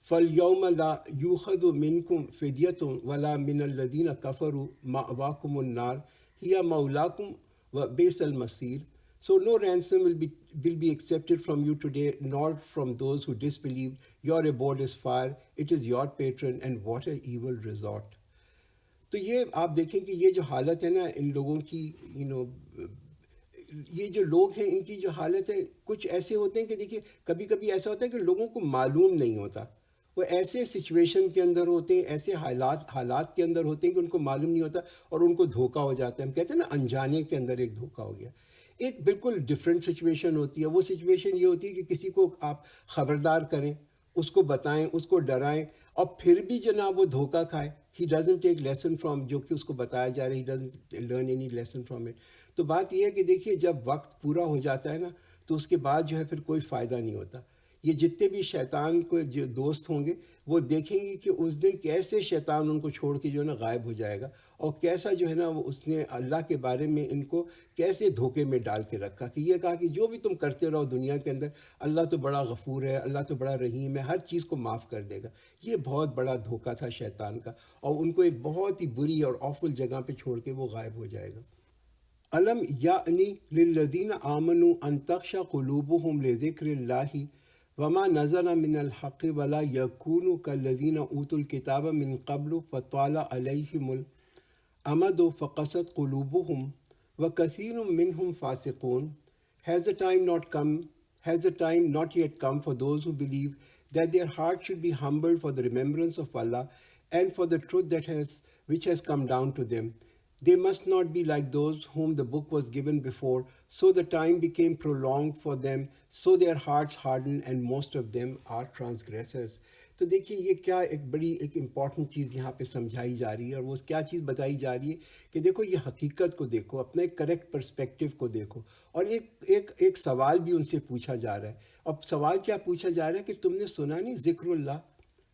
فَالْيَوْمَ لَا يُؤْخَذُ مِنْكُمْ فِدْيَةٌ وَلَا مِنَ الَّذِينَ كَفَرُوا مَأْوَاكُمُ النَّارُ هِيَ مَوْلَاكُمْ وَبِئْسَ الْمَصِيرُ. So no ransom will be accepted from you today, nor from those who disbelieved. Your abode is fire, it is your patron, and what an evil resort. تو یہ آپ دیکھیں کہ یہ جو حالت ہے نا ان لوگوں کی، یہ جو لوگ ہیں ان کی جو حالت ہے، کچھ ایسے ہوتے ہیں کہ دیکھیے کبھی کبھی ایسا ہوتا ہے کہ لوگوں کو معلوم نہیں ہوتا، وہ ایسے سچویشن کے اندر ہوتے ہیں، ایسے حالات کے اندر ہوتے ہیں کہ ان کو معلوم نہیں ہوتا اور ان کو دھوکہ ہو جاتا ہے. ہم کہتے ہیں نا انجانے کے اندر ایک دھوکہ ہو گیا. ایک بالکل ڈیفرنٹ سچویشن ہوتی ہے، وہ سچویشن یہ ہوتی ہے کہ کسی کو آپ خبردار کریں، اس کو بتائیں، اس کو ڈرائیں، اور پھر بھی جناب وہ دھوکہ کھائے. He doesn't take lesson from جو کہ اس کو بتایا جا رہا ہے، he doesn't learn any lesson from it. تو بات یہ ہے کہ دیکھیے جب وقت پورا ہو جاتا ہے نا تو اس کے بعد جو ہے پھر کوئی فائدہ نہیں ہوتا. یہ جتنے بھی شیطان کو جو دوست ہوں گے وہ دیکھیں گے کہ اس دن کیسے شیطان ان کو چھوڑ کے جو ہے نا غائب ہو جائے گا، اور کیسا جو ہے نا وہ اس نے اللہ کے بارے میں ان کو کیسے دھوکے میں ڈال کے رکھا، کہ یہ کہا کہ جو بھی تم کرتے رہو دنیا کے اندر اللہ تو بڑا غفور ہے، اللہ تو بڑا رحیم ہے، ہر چیز کو معاف کر دے گا. یہ بہت بڑا دھوکہ تھا شیطان کا، اور ان کو ایک بہت ہی بری اور آفل جگہ پہ چھوڑ کے وہ غائب ہو جائے گا. الم یعنی للذین آمنوا ان تخشع قلوبهم لذکر اللہ وما نزل من الحق ولا يكونوا كالذين اوتوا الكتاب من قبل فطال عليهم الامد فقست قلوبهم وكثير منهم فاسقون. Has the time not yet come for those who believe that their heart should be humbled for the remembrance of Allah and for the truth which has come down to them? They must not be like those whom the book was given before, so the time became prolonged for them, so their hearts hardened, and most of them are transgressors. تو دیکھیے یہ کیا ایک بڑی ایک important چیز یہاں پہ سمجھائی جا رہی ہے، اور وہ کیا چیز بتائی جا رہی ہے کہ دیکھو یہ حقیقت کو دیکھو، اپنا ایک کریکٹ پرسپیکٹیو کو دیکھو، اور ایک سوال بھی ان سے پوچھا جا رہا ہے۔ اب سوال کیا پوچھا جا رہا ہے کہ تم نے سنا نہیں ذکر اللہ،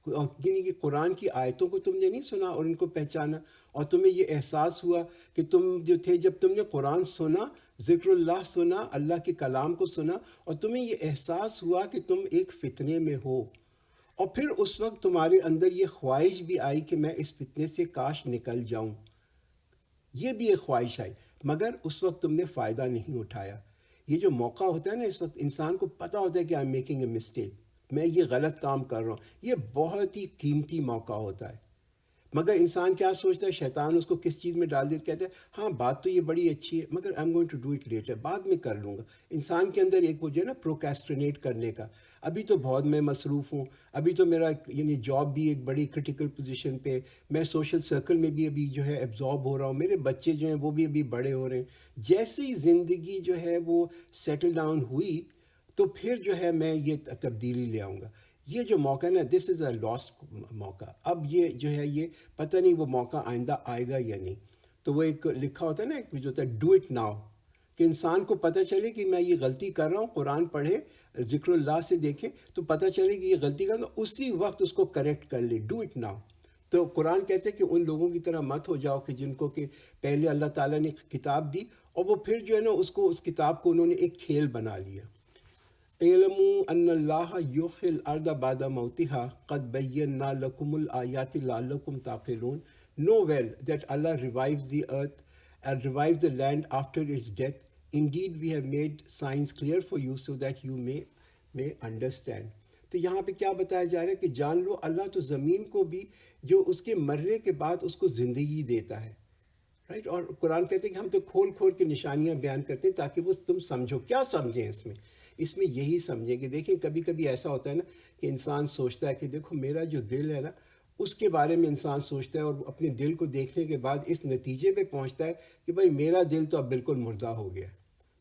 یعنی کہ قرآن کی آیتوں کو تم نے نہیں سنا اور ان کو پہچانا، اور تمہیں یہ احساس ہوا کہ تم جو تھے جب تم نے قرآن سنا، ذکر اللہ سنا، اللہ کے کلام کو سنا، اور تمہیں یہ احساس ہوا کہ تم ایک فتنے میں ہو، اور پھر اس وقت تمہارے اندر یہ خواہش بھی آئی کہ میں اس فتنے سے کاش نکل جاؤں، یہ بھی ایک خواہش آئی، مگر اس وقت تم نے فائدہ نہیں اٹھایا۔ یہ جو موقع ہوتا ہے نا، اس وقت انسان کو پتہ ہوتا ہے کہ I am making a mistake, میں یہ غلط کام کر رہا ہوں، یہ بہت ہی قیمتی موقع ہوتا ہے، مگر انسان کیا سوچتا ہے، شیطان اس کو کس چیز میں ڈال دیتا، کہتے ہیں ہاں بات تو یہ بڑی اچھی ہے مگر I am going to do it later, بعد میں کر لوں گا۔ انسان کے اندر ایک وہ جو ہے نا پروکیسٹرینیٹ کرنے کا، ابھی تو بہت میں مصروف ہوں، ابھی تو میرا یعنی جاب بھی ایک بڑی کرٹیکل پوزیشن پہ، میں سوشل سرکل میں بھی ابھی جو ہے ایبزارب ہو رہا ہوں، میرے بچے جو ہیں وہ بھی ابھی بڑے ہو رہے ہیں، جیسے ہی زندگی جو ہے وہ سیٹل ڈاؤن ہوئی تو پھر جو ہے میں یہ تبدیلی لے آؤں گا۔ یہ جو موقع ہے نا، دس از اے لاسٹ موقع، اب یہ جو ہے یہ پتہ نہیں وہ موقع آئندہ آئے گا یا نہیں۔ تو وہ ایک لکھا ہوتا ہے نا، ایک جو ہوتا ہے ڈو اٹ ناؤ، کہ انسان کو پتہ چلے کہ میں یہ غلطی کر رہا ہوں، قرآن پڑھے، ذکر اللہ سے دیکھے تو پتہ چلے کہ یہ غلطی کر رہا ہوں، اسی وقت اس کو کریکٹ کر لے، ڈو اٹ ناؤ۔ تو قرآن کہتے ہیں کہ ان لوگوں کی طرح مت ہو جاؤ کہ جن کو کہ پہلے اللہ تعالیٰ نے کتاب دی اور وہ پھر جو ہے نا اس کتاب کو انہوں نے ایک کھیل بنا لیا۔ اعلموا ان اللہ یحیی الارض بعد موتها قد بینا لکم الآیات لعلکم تعقلون۔ Know well that Allah revives the earth and revives the land after its death. Indeed we have made signs clear for you so that you may understand. تو یہاں پہ کیا بتایا جا رہا ہے کہ جان لو اللہ تو زمین کو بھی جو اس کے مرنے کے بعد اس کو زندگی دیتا ہے، رائٹ؟ اور قرآن کہتے ہیں کہ ہم تو کھول کھول کے نشانیاں بیان کرتے ہیں تاکہ وہ تم سمجھو۔ کیا سمجھیں اس میں یہی سمجھیں کہ دیکھیں کبھی کبھی ایسا ہوتا ہے نا کہ انسان سوچتا ہے کہ دیکھو میرا جو دل ہے نا، اس کے بارے میں انسان سوچتا ہے اور اپنے دل کو دیکھنے کے بعد اس نتیجے پہ پہنچتا ہے کہ بھائی میرا دل تو اب بالکل مردہ ہو گیا،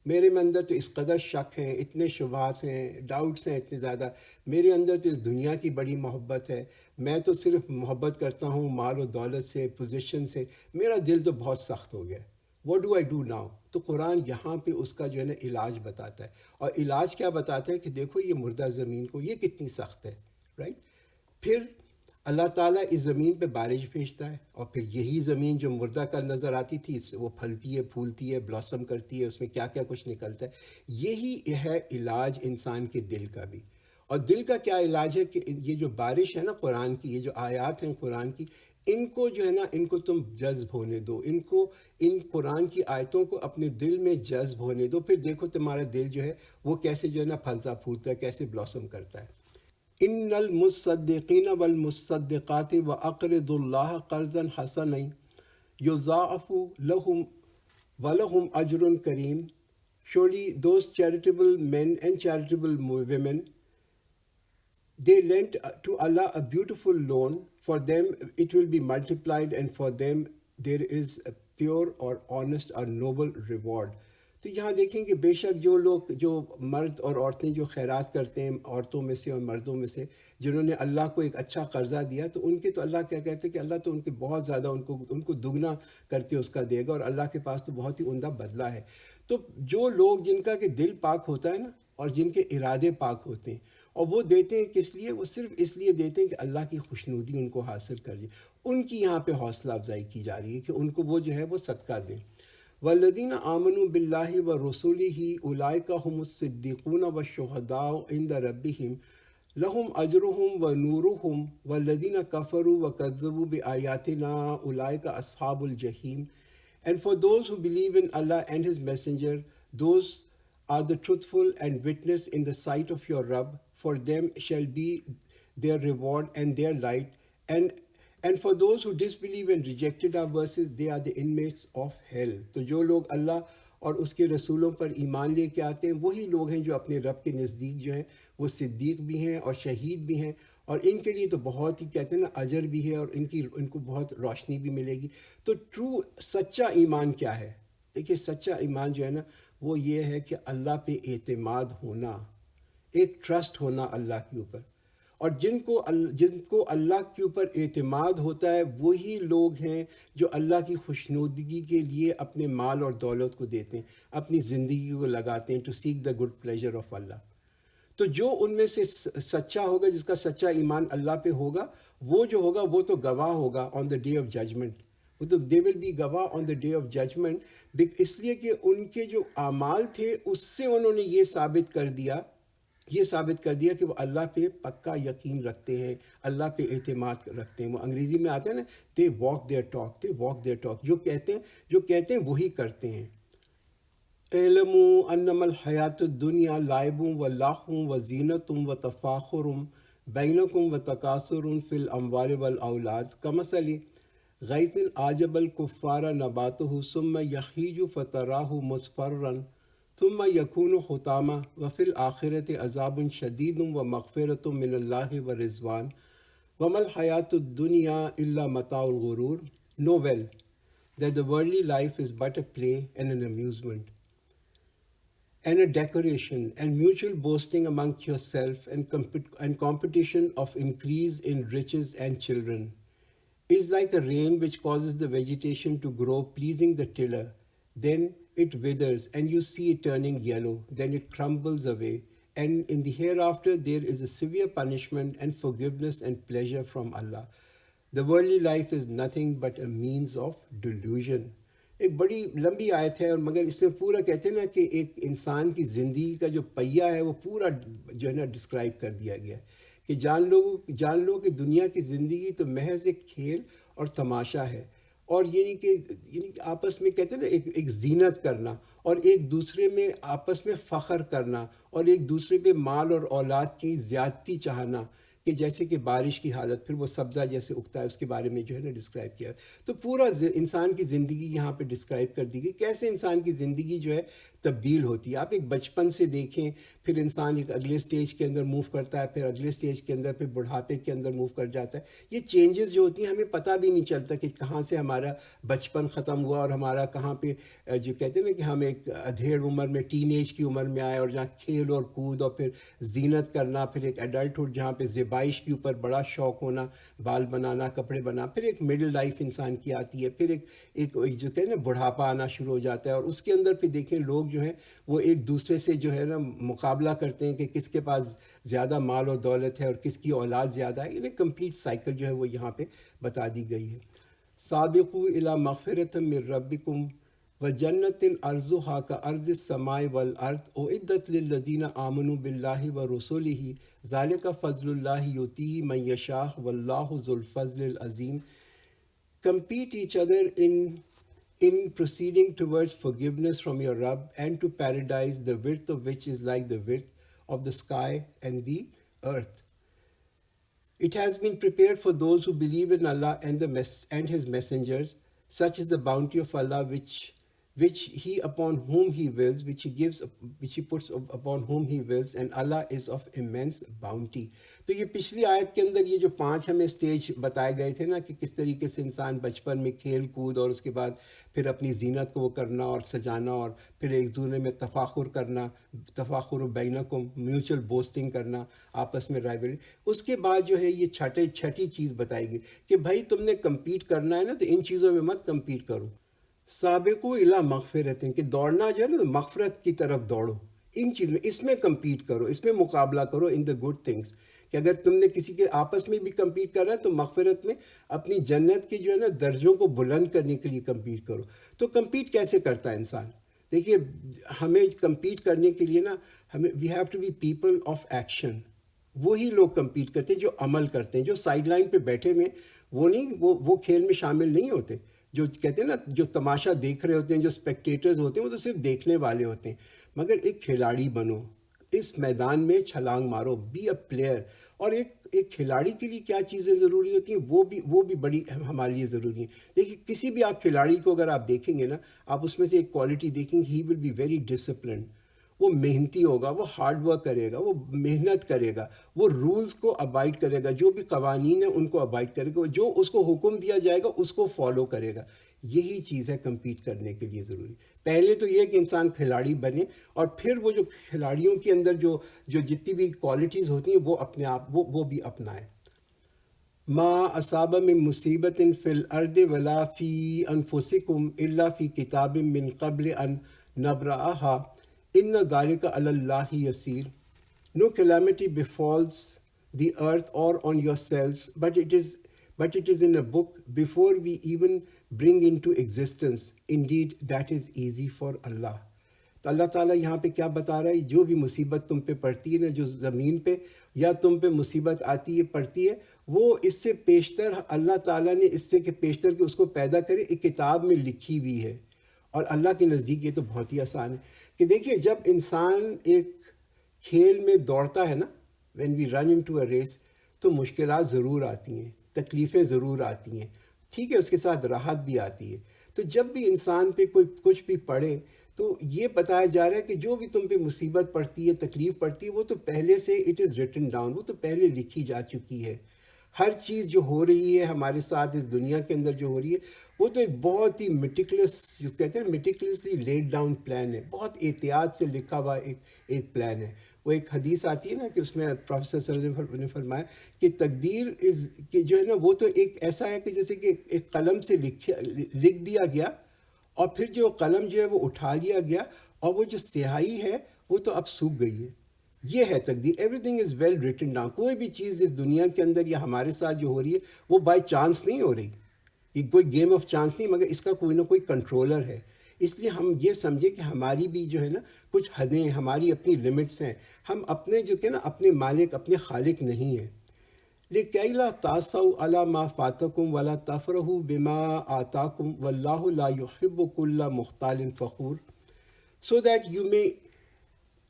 میرے میں اندر تو اس قدر شک ہیں، اتنے شبہات ہیں، ڈاؤٹس ہیں اتنے زیادہ، میرے اندر تو اس دنیا کی بڑی محبت ہے، میں تو صرف محبت کرتا ہوں مال و دولت سے، پوزیشن سے، میرا دل تو بہت سخت ہو گیا، what do I do now? تو قرآن یہاں پہ اس کا جو ہے نا علاج بتاتا ہے، اور علاج کیا بتاتا ہے کہ دیکھو یہ مردہ زمین کو یہ کتنی سخت ہے، رائٹ؟ پھر اللہ تعالیٰ اس زمین پہ بارش بھیجتا ہے، اور پھر یہی زمین جو مردہ کل نظر آتی تھی وہ پھلتی ہے، پھولتی ہے، بلاسم کرتی ہے، اس میں کیا کیا کچھ نکلتا ہے۔ یہی ہے علاج انسان کے دل کا بھی۔ اور دل کا کیا علاج ہے کہ یہ جو بارش ہے نا قرآن کی، یہ جو آیات ہیں قرآن کی، ان کو جو ہے نا ان کو تم جذب ہونے دو، ان قرآن کی آیتوں کو اپنے دل میں جذب ہونے دو، پھر دیکھو تمہارا دل جو ہے وہ کیسے جو ہے نا پھلتا پھولتا ہے، کیسے بلاسم کرتا ہے۔ ان المصدقین والمصدقات واقرضوا اللہ قرضا حسنا یضاعف لهم ولهم اجر کریم۔ Surely those charitable men and charitable women, they lent to Allah a beautiful loan. For them it will be multiplied, and for them there is a pure or honest or noble reward. تو یہاں دیکھیں کہ بے شک جو لوگ، جو مرد اور عورتیں جو خیرات کرتے ہیں عورتوں میں سے اور مردوں میں سے، جنہوں نے اللہ کو ایک اچھا قرضہ دیا، تو ان کے تو اللہ کیا کہتے ہیں کہ اللہ تو ان کے بہت زیادہ ان کو دگنا کر کے اس کا دے گا، اور اللہ کے پاس تو بہت ہی عمدہ بدلہ ہے۔ تو جو لوگ جن کا کہ دل پاک ہوتا ہے نا، اور جن کے ارادے پاک ہوتے ہیں، اور وہ دیتے ہیں کس لیے؟ وہ صرف اس لیے دیتے ہیں کہ اللہ کی خوشنودی ان کو حاصل کر جائے، ان کی یہاں پہ حوصلہ افزائی کی جا رہی ہے کہ ان کو وہ جو ہے وہ صدقہ دیں۔ والذین آمنوا باللہ ورسولہ اولئک هم الصدیقون والشہداء عند ربہم لہم اجرہم ونورہم والذین کفروا وکذبوا بآیاتنا اولئک اصحاب الجحیم۔ And for those who believe in Allah and His Messenger, those are the truthful and witness in the sight of your Rabb. For them shall be their reward and their light. And for those who disbelieve and rejected our verses, they are the inmates of hell. تو جو لوگ اللہ اور اس کے رسولوں پر ایمان لے کے آتے ہیں، وہی لوگ ہیں جو اپنے رب کے نزدیک جو ہیں وہ صدیق بھی ہیں اور شہید بھی ہیں، اور ان کے لیے تو بہت ہی کہتے ہیں نا اجر بھی ہے، اور ان کو بہت روشنی بھی ملے گی۔ تو ٹرو سچا ایمان کیا ہے؟ دیکھیے سچا ایمان جو ہے نا وہ یہ ہے کہ اللہ پہ اعتماد ہونا، ایک ٹرسٹ ہونا اللہ کے اوپر، اور جن کو اللہ کے اوپر اعتماد ہوتا ہے وہی لوگ ہیں جو اللہ کی خوشنودگی کے لیے اپنے مال اور دولت کو دیتے ہیں، اپنی زندگی کو لگاتے ہیں to seek the good pleasure of Allah. تو جو ان میں سے سچا ہوگا، جس کا سچا ایمان اللہ پہ ہوگا، وہ جو ہوگا وہ تو گواہ ہوگا آن دا ڈے آف ججمنٹ. وہ تو دے ول بی گواہ آن دا ڈے آف ججمنٹ، اس لیے کہ ان کے جو اعمال تھے اس سے انہوں نے یہ ثابت کر دیا کہ وہ اللہ پہ پکا یقین رکھتے ہیں، اللہ پہ اعتماد رکھتے ہیں. وہ انگریزی میں آتا ہے نا، دے واک دیئر ٹاک، جو کہتے ہیں وہی کرتے ہیں. اعلموا انما الحیات الدنیا لعب و لہو و زینت و تفاخر بینکم و تکاثر فی الاموال والاولاد کمثل غیث اعجب الکفار نباتہ ثم یہیج فتراہ مصفرا ثم یکون حطاما وفی الآخرۃ عذاب شدید و مغفرۃ من اللہ و رضوان وما الحیات الدنیا الا متاع الغرور. Know well that the worldly life is but a play and an amusement and a decoration and mutual boasting amongst yourself and competition of increase in riches and children is like a rain which causes the vegetation to grow pleasing the tiller. Then it withers and you see it turning yellow. Then it crumbles away. And in the hereafter there is a severe punishment and forgiveness and pleasure from Allah. The worldly life is nothing but a means of delusion. ایک بڑی لمبی آیت ہے، اور مگر اس میں پورا کہتے ہیں نا کہ ایک انسان کی زندگی کا جو پہیہ ہے وہ پورا جو ہے نا ڈسکرائب کر دیا گیا ہے کہ جان لو کہ دنیا کی زندگی تو محض ایک کھیل اور تماشا ہے. اور یعنی کہ آپس میں کہتے ہیں نا ایک زینت کرنا، اور ایک دوسرے میں آپس میں فخر کرنا، اور ایک دوسرے پہ مال اور اولاد کی زیادتی چاہنا، کہ جیسے کہ بارش کی حالت، پھر وہ سبزہ جیسے اگتا ہے اس کے بارے میں جو ہے نا ڈسکرائب کیا. تو پورا انسان کی زندگی یہاں پہ ڈسکرائب کر دی گئی، کیسے انسان کی زندگی جو ہے تبدیل ہوتی ہے. آپ ایک بچپن سے دیکھیں، پھر انسان ایک اگلے سٹیج کے اندر موو کرتا ہے، پھر اگلے سٹیج کے اندر پھر بڑھاپے کے اندر موو کر جاتا ہے. یہ چینجز جو ہوتی ہیں ہمیں پتہ بھی نہیں چلتا کہ کہاں سے ہمارا بچپن ختم ہوا اور ہمارا کہاں پہ جو کہتے ہیں نا کہ ہم ایک ادھیڑ عمر میں، ٹین ایج کی عمر میں آئے، اور جہاں کھیل اور کود اور پھر زینت کرنا، پھر ایک ایڈلٹہڈ جہاں پہ زیبائش کے اوپر بڑا شوق ہونا، بال بنانا، کپڑے بنانا، پھر ایک مڈل لائف انسان کی آتی ہے، پھر ایک جو کہتے ہیں نا بڑھاپا آنا شروع ہو جاتا ہے. اور اس کے اندر پھر دیکھیں لوگ جو ہیں وہ ایک دوسرے سے جو ہے نا مقابلہ کرتے ہیں کہ کس کے پاس زیادہ مال اور دولت ہے اور کس کی اولاد زیادہ ہے. یعنی کمپلیٹ سائیکل جو ہے وہ یہاں پہ بتا دی گئی ہے. سابقوا الی مغفرۃ من ربکم وجنۃ عرضھا کعرض السماء والارض اعدت للذین آمنوا باللہ ورسلہ ذلک فضل اللہ یؤتیہ من یشاء واللہ ذو الفضل العظیم. Compete each other in proceeding towards forgiveness from your Rabb and to paradise, the width of which is like the width of the sky and the earth. It has been prepared for those who believe in Allah and His messengers. Such is the bounty of Allah which He upon whom He wills, which He puts upon whom He wills, and Allah is of immense bounty. تو یہ پچھلی آیت کے اندر یہ جو 5 ہمیں stage بتائے گئے تھے نا کہ کس طریقے سے انسان بچپن میں کھیل کود، اور اس کے بعد پھر اپنی زینت کو وہ کرنا اور سجانا، اور پھر ایک دوسرے میں تفاخر کرنا، تفاخر بینکم، میوچل بوسٹنگ کرنا، آپس میں رائیولری. اس کے بعد جو ہے یہ چھٹی چیز بتائی گئی کہ بھائی تم نے کمپیٹ کرنا ہے نا تو ان چیزوں میں مت کمپیٹ کرو. سابقوا الی مغفرۃ، کہ دوڑنا جو ہے نا مغفرت کی طرف دوڑو. ان چیز میں، اس میں کمپیٹ کرو، اس میں مقابلہ کرو ان دا گڈ تھنگس. کہ اگر تم نے کسی کے آپس میں بھی کمپیٹ کرنا ہے تو مغفرت میں اپنی جنت کی جو ہے نا درجوں کو بلند کرنے کے لیے کمپیٹ کرو. تو کمپیٹ کیسے کرتا ہے انسان؟ دیکھیے ہمیں کمپیٹ کرنے کے لیے نا we have to be people of action. وہی لوگ کمپیٹ کرتے ہیں جو عمل کرتے ہیں. جو سائیڈ لائن پہ بیٹھے ہوئے وہ کھیل میں شامل نہیں ہوتے. جو کہتے ہیں نا جو تماشا دیکھ رہے ہوتے ہیں، جو اسپیکٹیٹرز ہوتے ہیں، وہ تو صرف دیکھنے والے ہوتے ہیں. مگر ایک کھلاڑی بنو، اس میدان میں چھلانگ مارو، بی اے پلیئر. اور ایک کھلاڑی کے لیے کیا چیزیں ضروری ہوتی ہیں وہ بھی بڑی ہمارے لیے ضروری ہیں. دیکھیے کسی بھی آپ کھلاڑی کو اگر آپ دیکھیں گے نا، آپ اس میں سے ایک کوالٹی دیکھیں گے، ہی ول بی ویری ڈسپلنڈ. وہ محنتی ہوگا، وہ ہارڈ ورک کرے گا، وہ محنت کرے گا، وہ رولز کو ابائڈ کرے گا، جو بھی قوانین ہیں ان کو ابائڈ کرے گا، جو اس کو حکم دیا جائے گا اس کو فالو کرے گا. یہی چیز ہے کمپیٹ کرنے کے لیے ضروری. پہلے تو یہ کہ انسان کھلاڑی بنے، اور پھر وہ جو کھلاڑیوں کے اندر جو جتنی بھی کوالٹیز ہوتی ہیں وہ اپنے آپ وہ بھی اپنائیں. ما اصاب من مصیبت فی الارض ولا فی انفسکم الا فی کتاب من قبل ان نبرأها ان ذلک علی اللہ یسیر. No calamity befalls the earth or on yourselves, but it is in a book before we even bring into existence. Indeed, that is easy for Allah. تو اللہ تعالیٰ یہاں پہ کیا بتا رہا ہے؟ جو بھی مصیبت تم پہ پڑتی ہے نا، جو زمین پہ یا تم پہ مصیبت آتی ہے پڑتی ہے، وہ اس سے پیشتر اللہ تعالیٰ نے اس سے کہ پیشتر کہ اس کو پیدا کرے ایک کتاب میں لکھی ہوئی ہے. اور اللہ کے نزدیک یہ تو بہت ہی آسان ہے کہ دیکھیے جب انسان ایک کھیل میں دوڑتا ہے نا، when we run into a race, تو مشکلات ضرور آتی ہیں، تکلیفیں ضرور آتی ہیں، ٹھیک ہے، اس کے ساتھ راحت بھی آتی ہے. تو جب بھی انسان پہ کوئی کچھ بھی پڑے تو یہ بتایا جا رہا ہے کہ جو بھی تم پہ مصیبت پڑتی ہے، تکلیف پڑتی ہے، وہ تو پہلے سے اٹ از ریٹن ڈاؤن، وہ تو پہلے لکھی جا چکی ہے. ہر چیز جو ہو رہی ہے ہمارے ساتھ اس دنیا کے اندر جو ہو رہی ہے، وہ تو ایک بہت ہی کہتے ہیں میٹیکولسلی لیڈ ڈاؤن پلان ہے، بہت احتیاط سے لکھا ہوا ایک پلان ہے. وہ ایک حدیث آتی ہے نا کہ اس میں پروفیسر صلی اللہ علیہ وسلم نے فرمایا کہ تقدیر کہ جو ہے نا وہ تو ایک ایسا ہے کہ جیسے کہ ایک قلم سے لکھ دیا گیا، اور پھر جو قلم جو ہے وہ اٹھا لیا گیا، اور وہ جو سیاہی ہے وہ تو اب سوکھ گئی ہے. یہ ہے تقدیر. Everything is well written down. کوئی بھی چیز اس دنیا کے اندر یا ہمارے ساتھ جو ہو رہی ہے وہ بائی چانس نہیں ہو رہی، یہ کوئی گیم آف چانس نہیں، مگر اس کا کوئی نہ کوئی کنٹرولر ہے. اس لیے ہم یہ سمجھے کہ ہماری بھی جو ہے نا کچھ حدیں، ہماری اپنی لمٹس ہیں. ہم اپنے جو کہ نا اپنے مالک، اپنے خالق نہیں ہیں. لِكَيْ لَا تَأْسَوْا عَلَىٰ مَا فَاتَكُمْ وَلَا تَفْرَحُوا بِمَا آتَاكُمْ وَاللَّهُ لَا يُحِبُّ كُلَّ مُخْتَالٍ فَخُورٍ, so that you may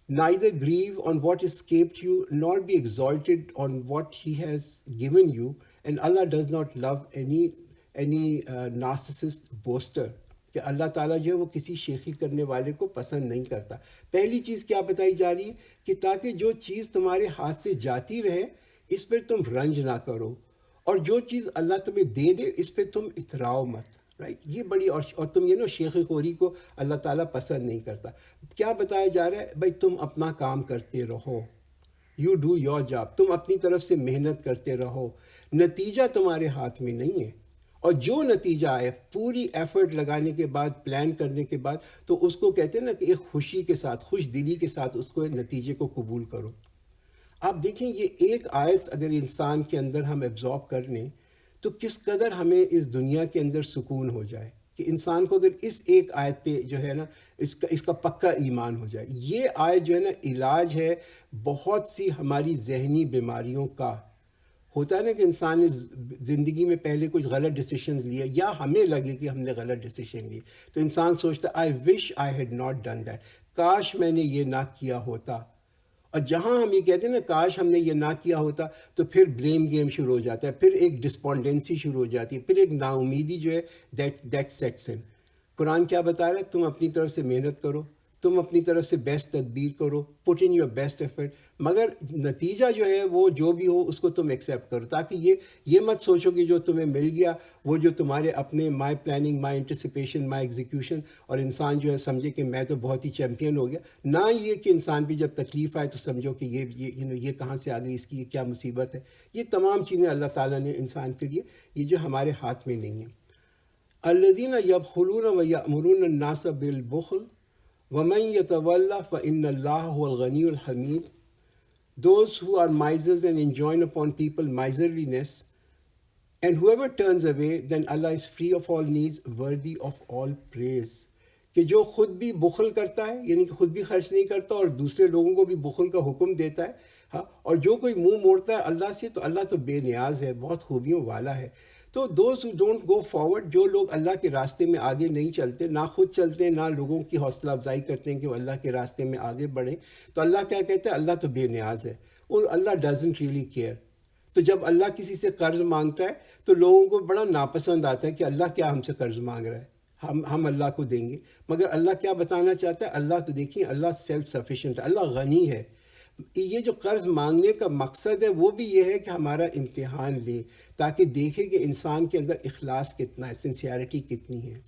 neither grieve on what escaped you nor be exalted on what he has given you, and Allah does not love any narcissist boaster. کہ اللہ تعالیٰ جو ہے وہ کسی شیخی کرنے والے کو پسند نہیں کرتا. پہلی چیز کیا بتائی جا رہی ہے کہ تاکہ جو چیز تمہارے ہاتھ سے جاتی رہے اس پہ تم رنج نہ کرو، اور جو چیز اللہ تمہیں دے دے اس پہ تم اتراؤ مت. رائٹ، یہ بڑی اور تم یہ نا شیخ خوری کو اللہ تعالیٰ پسند نہیں کرتا. کیا بتایا جا رہا ہے؟ بھائی تم اپنا کام کرتے رہو، یو ڈو یور جاب، تم اپنی طرف سے محنت کرتے رہو، نتیجہ تمہارے ہاتھ میں نہیں ہے. اور جو نتیجہ آئے پوری ایفرٹ لگانے کے بعد، پلان کرنے کے بعد، تو اس کو کہتے ہیں نا کہ ایک خوشی کے ساتھ، خوش دلی کے ساتھ اس کو نتیجے کو قبول کرو. آپ دیکھیں یہ ایک آیت اگر انسان کے اندر ہم ایبزارب کر لیں تو کس قدر ہمیں اس دنیا کے اندر سکون ہو جائے کہ انسان کو اگر اس ایک آیت پہ جو ہے نا اس کا پکا ایمان ہو جائے. یہ آیت جو ہے نا علاج ہے بہت سی ہماری ذہنی بیماریوں کا. ہوتا ہے نا کہ انسان نے زندگی میں پہلے کچھ غلط ڈیسیشنز لیے، یا ہمیں لگے کہ ہم نے غلط ڈیسیشن لیے، تو انسان سوچتا I wish I had not done that, کاش میں نے یہ نہ کیا ہوتا. اور جہاں ہم یہ کہتے ہیں نا کاش ہم نے یہ نہ کیا ہوتا، تو پھر بلیم گیم شروع ہو جاتا ہے، پھر ایک ڈسپونڈنسی شروع ہو جاتی ہے، پھر ایک نا امیدی جو ہے دیٹ سیٹس ان. قرآن کیا بتا رہا ہے؟ تم اپنی طرف سے محنت کرو، تم اپنی طرف سے بیسٹ تدبیر کرو، پٹ ان یور بیسٹ ایفرٹ، مگر نتیجہ جو ہے وہ جو بھی ہو اس کو تم ایکسیپٹ کرو. تاکہ یہ مت سوچو کہ جو تمہیں مل گیا وہ جو تمہارے اپنے مائی پلاننگ، مائی انٹیسپیشن، مائی ایگزیکیوشن، اور انسان جو ہے سمجھے کہ میں تو بہت ہی چیمپئن ہو گیا. نہ یہ کہ انسان بھی جب تکلیف آئے تو سمجھو کہ یہ کہاں سے آ گئی، اس کی یہ کیا مصیبت ہے. یہ تمام چیزیں اللہ تعالیٰ نے انسان کے لیے، یہ جو ہمارے ہاتھ میں نہیں ہیں. الذین یبخلون ویأمرون الناس بالبخل وَمَن يَتَوَلَّ فَإِنَّ اللَّهَ هُوَ الْغَنِيُّ الْحَمِيدُ. Those who are misers and enjoin upon people miserliness, and whoever turns away, then Allah is free of all needs, worthy of all praise. کہ جو خود بھی بخل کرتا ہے، یعنی کہ خود بھی خرچ نہیں کرتا اور دوسرے لوگوں کو بھی بخل کا حکم دیتا ہے، ہاں، اور جو کوئی منہ موڑتا ہے اللہ سے، تو اللہ تو بے نیاز ہے، بہت خوبیوں والا ہے. تو those who don't go forward، جو لوگ اللہ کے راستے میں آگے نہیں چلتے، نہ خود چلتے نہ لوگوں کی حوصلہ افزائی کرتے ہیں کہ وہ اللہ کے راستے میں آگے بڑھیں، تو اللہ کیا کہتا ہے؟ اللہ تو بے نیاز ہے، اور اللہ doesn't really care. تو جب اللہ کسی سے قرض مانگتا ہے تو لوگوں کو بڑا ناپسند آتا ہے کہ اللہ کیا ہم سے قرض مانگ رہا ہے. ہم اللہ کو دیں گے. مگر اللہ کیا بتانا چاہتا ہے؟ اللہ تو دیکھیں اللہ سیلف سفیشینٹ ہے، اللہ غنی ہے. یہ جو قرض مانگنے کا مقصد ہے وہ بھی یہ ہے کہ ہمارا امتحان لے، تاکہ دیکھے کہ انسان کے اندر اخلاص کتنا ہے، سنسیئرٹی کتنی ہے.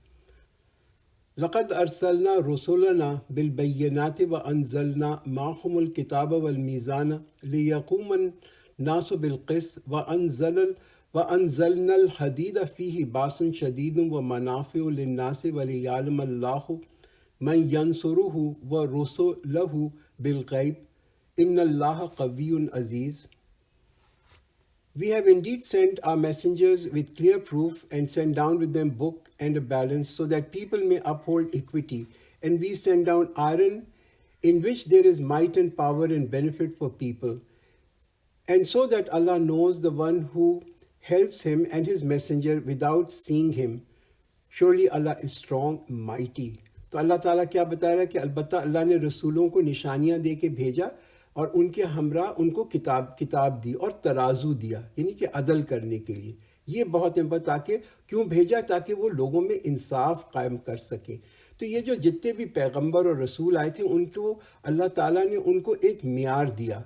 لقد ارسلنا رسولنا بالبینات وانزلنا معهم الکتاب والمیزان لیقوم الناس بالقسط وانزلنا الحدید فیہ باس شدید ومنافع للناس ولیعلم اللہ من ینصرہ ورسلہ بالغیب ان اللہ قوی عزیز. We have indeed sent our messengers with clear proof and sent down with them book and a balance so that people may uphold equity. And we send down iron in which there is might and power and benefit for people. And so that Allah knows the one who helps him and his messenger without seeing him. Surely Allah is strong, mighty. تو اللہ تعالیٰ کیا بتا رہا ہے کہ البتہ اللہ نے رسولوں کو نشانیاں دے کے بھیجا اور ان کے ہمراہ ان کو کتاب دی اور ترازو دیا، یعنی کہ عدل کرنے کے لیے. یہ بہت امپورٹنٹ، تاکہ کیوں بھیجا؟ تاکہ وہ لوگوں میں انصاف قائم کر سکیں. تو یہ جو جتنے بھی پیغمبر اور رسول آئے تھے ان کو اللہ تعالیٰ نے ان کو ایک معیار دیا،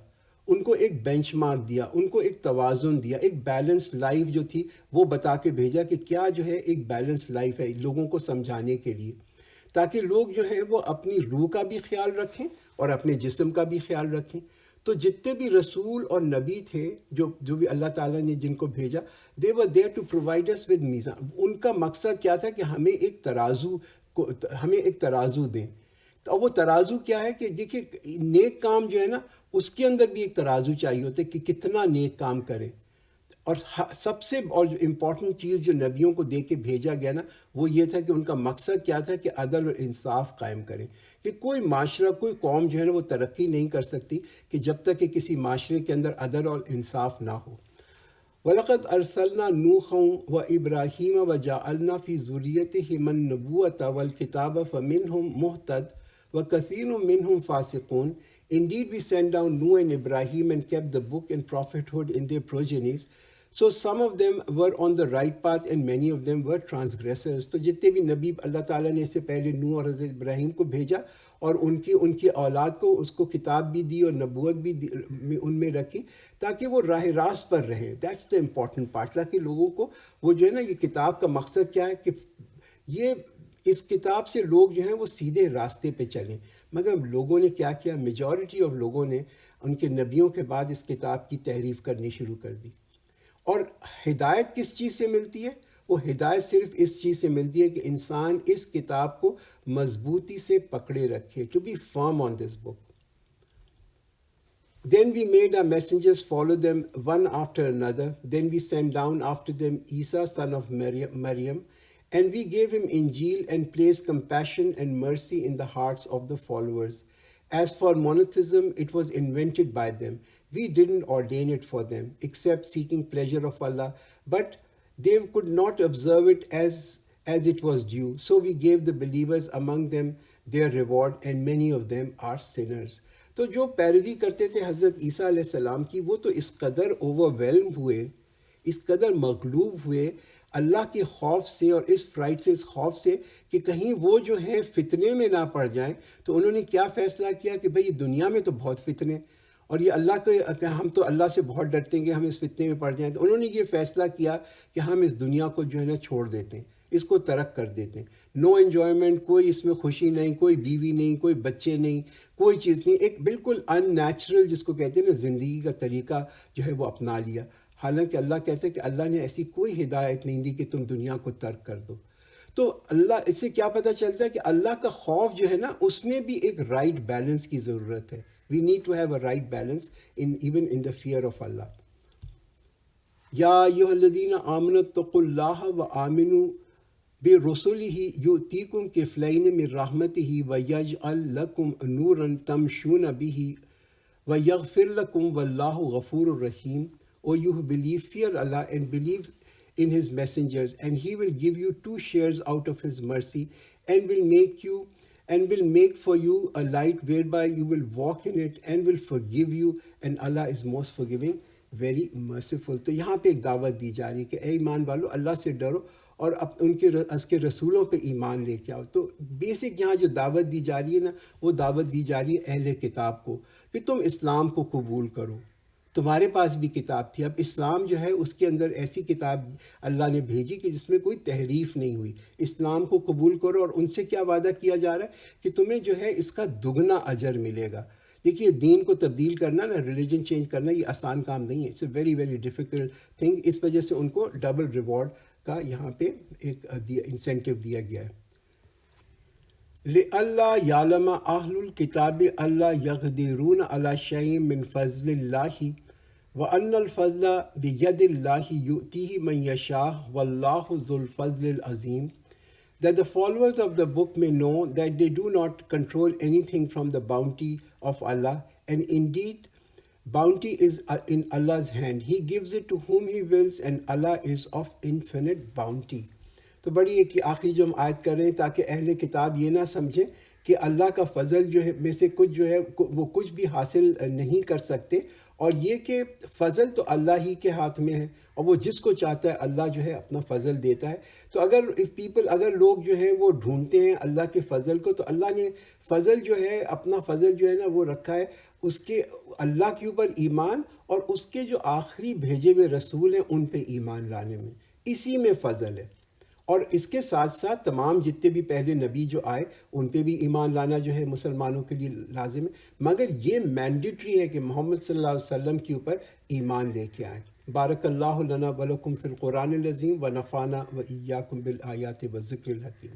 ان کو ایک بینچ مارک دیا، ان کو ایک توازن دیا، ایک بیلنس لائف جو تھی وہ بتا کے بھیجا کہ کیا جو ہے ایک بیلنس لائف ہے لوگوں کو سمجھانے کے لیے، تاکہ لوگ جو ہیں وہ اپنی روح کا بھی خیال رکھیں اور اپنے جسم کا بھی خیال رکھیں. تو جتنے بھی رسول اور نبی تھے جو بھی اللہ تعالیٰ نے جن کو بھیجا، they were there to provide us with میزان. ان کا مقصد کیا تھا کہ ہمیں ایک ترازو دیں. تو وہ ترازو کیا ہے کہ دیکھیں نیک کام جو ہے نا اس کے اندر بھی ایک ترازو چاہیے ہوتا ہے کہ کتنا نیک کام کریں. اور سب سے اور جو امپورٹنٹ چیز جو نبیوں کو دے کے بھیجا گیا نا وہ یہ تھا کہ ان کا مقصد کیا تھا کہ عدل اور انصاف قائم کریں. کہ کوئی معاشرہ، کوئی قوم جو ہے نا وہ ترقی نہیں کر سکتی کہ جب تک کہ کسی معاشرے کے اندر عدل اور انصاف نہ ہو. وَلَقَدْ أَرْسَلْنَا نُوحًا وَإِبْرَاهِيمَ وَجَعَلْنَا فِي ذُرِّيَّتِهِمَا النُّبُوَّةَ وَالْكِتَابَ فَمِنْهُمْ مُهْتَدٍ وَكَثِيرٌ مِّنْهُمْ فَاسِقُونَ. Indeed, we sent down Noah and Ibrahim and kept the book and prophethood in their progenies. So some of them were on the right path and many of them were transgressors. تو جتنے بھی نبی اللہ تعالیٰ نے اس سے پہلے نوح اور حضرت ابراہیم کو بھیجا اور ان کی اولاد کو اس کو کتاب بھی دی اور نبوت بھی ان میں رکھی تاکہ وہ راہ راست پر رہیں. That's the important part. تاکہ لوگوں کو وہ جو ہے نا یہ کتاب کا مقصد کیا ہے کہ یہ اس کتاب سے لوگ جو ہیں وہ سیدھے راستے پہ چلیں. مگر لوگوں نے کیا کیا؟ میجورٹی آف لوگوں نے ان کے نبیوں کے بعد اس کتاب کی تحریف کرنی شروع کر دی. اور ہدایت کس چیز سے ملتی ہے؟ وہ ہدایت صرف اس چیز سے ملتی ہے کہ انسان اس کتاب کو مضبوطی سے پکڑے رکھے. To be firm on this book. Then we made our messengers follow them one after another. Then we sent down after them Isa son of Maryam, and we gave him Injil and placed compassion and mercy in the hearts of the followers. As for monotheism, it was invented by them. We didn't ordain it for them, except seeking pleasure of Allah, but they could not observe it as it was due. So we gave the believers among them their reward, and many of them are sinners. تو جو پیروی کرتے تھے حضرت عیسیٰ علیہ السلام کی وہ تو اس قدر اوور ہوئے، اس قدر مغلوب ہوئے اللہ کے خوف سے اور اس فرائٹ سے، اس خوف سے کہ کہیں وہ جو ہیں فتنے میں نہ پڑ جائیں. تو انہوں نے کیا فیصلہ کیا کہ بھئی دنیا میں تو بہت فتنے اور یہ اللہ کے ہم تو اللہ سے بہت ڈرتے ہیں کہ ہم اس فتنے میں پڑ جائیں. تو انہوں نے یہ فیصلہ کیا کہ ہم اس دنیا کو جو ہے نا چھوڑ دیتے ہیں، اس کو ترک کر دیتے ہیں. نو انجوائمنٹ، کوئی اس میں خوشی نہیں، کوئی بیوی نہیں، کوئی بچے نہیں، کوئی چیز نہیں. ایک بالکل ان نیچرل جس کو کہتے ہیں نا زندگی کا طریقہ جو ہے وہ اپنا لیا. حالانکہ اللہ کہتے ہیں کہ اللہ نے ایسی کوئی ہدایت نہیں دی کہ تم دنیا کو ترک کر دو. تو اللہ اس سے کیا پتہ چلتا ہے کہ اللہ کا خوف جو ہے نا اس میں بھی ایک رائٹ بیلنس کی ضرورت ہے. We need to have a right balance even in the fear of Allah. Ya ayyuhalladhina amanu taqullaha wa aminu bi rusulihi yu'tikum kiflayn min rahmatihi wa yaj'al lakum nuran tamshuna bihi wa yaghfir lakum wallahu ghafurur rahim. O you who believe, fear Allah and believe in his messengers, and he will give you 2 shares out of his mercy and will make for you a light whereby you will walk in it and will forgive you, and Allah is most forgiving, very merciful. تو یہاں پہ ایک دعوت دی جا رہی ہے کہ اے ایمان والو اللہ سے ڈرو اور ان کے رسولوں پہ ایمان لے کے آؤ. تو بیسک یہاں جو دعوت دی جا رہی ہے نا، وہ دعوت دی جا رہی ہے اہل کتاب کو کہ تم اسلام کو قبول کرو. تمہارے پاس بھی کتاب تھی، اب اسلام جو ہے اس کے اندر ایسی کتاب اللہ نے بھیجی کہ جس میں کوئی تحریف نہیں ہوئی. اسلام کو قبول کرو، اور ان سے کیا وعدہ کیا جا رہا ہے کہ تمہیں جو ہے اس کا دگنا اجر ملے گا. دیکھیے، دین کو تبدیل کرنا نا، ریلیجن چینج کرنا، یہ آسان کام نہیں ہے. It's a very very difficult thing. اس وجہ سے ان کو ڈبل ریوارڈ کا یہاں پہ ایک انسینٹیو دیا گیا ہے. لِأَلَّا يَعْلَمَ أَهْلُ الْكِتَابِ أَلَّا يَقْدِرُونَ عَلَى شَيْءٍ مِّن فَضْلِ اللَّهِ وَأَنَّ الْفَضْلَ بِيَدِ اللَّهِ يُؤْتِيهِ مَن يَشَاءُ وَاللَّهُ ذُو الْفَضْلِ الْعَظِيمِ. That the followers of the book may know that they do not control anything from the bounty of Allah, and indeed bounty is in Allah's hand. He gives it to whom He wills, and Allah is of infinite bounty. تو بڑی ایک آخری جو ہم آیت کر رہے ہیں تاکہ اہل کتاب یہ نہ سمجھیں کہ اللہ کا فضل جو ہے میں سے کچھ جو ہے وہ کچھ بھی حاصل نہیں کر سکتے، اور یہ کہ فضل تو اللہ ہی کے ہاتھ میں ہے، اور وہ جس کو چاہتا ہے اللہ جو ہے اپنا فضل دیتا ہے. تو اگر لوگ جو ہیں وہ ڈھونڈتے ہیں اللہ کے فضل کو، تو اللہ نے فضل جو ہے، اپنا فضل جو ہے نا وہ رکھا ہے اس کے اللہ کے اوپر ایمان، اور اس کے جو آخری بھیجے ہوئے رسول ہیں ان پہ ایمان لانے میں. اسی میں فضل ہے. اور اس کے ساتھ ساتھ تمام جتنے بھی پہلے نبی جو آئے ان پہ بھی ایمان لانا جو ہے مسلمانوں کے لیے لازم ہے، مگر یہ مینڈیٹری ہے کہ محمد صلی اللہ علیہ وسلم کے اوپر ایمان لے کے آئیں. بارک اللہ لنا ولکم فی القرآن العظیم ونفعنا وإیاکم بالآیات والذکر الحکیم.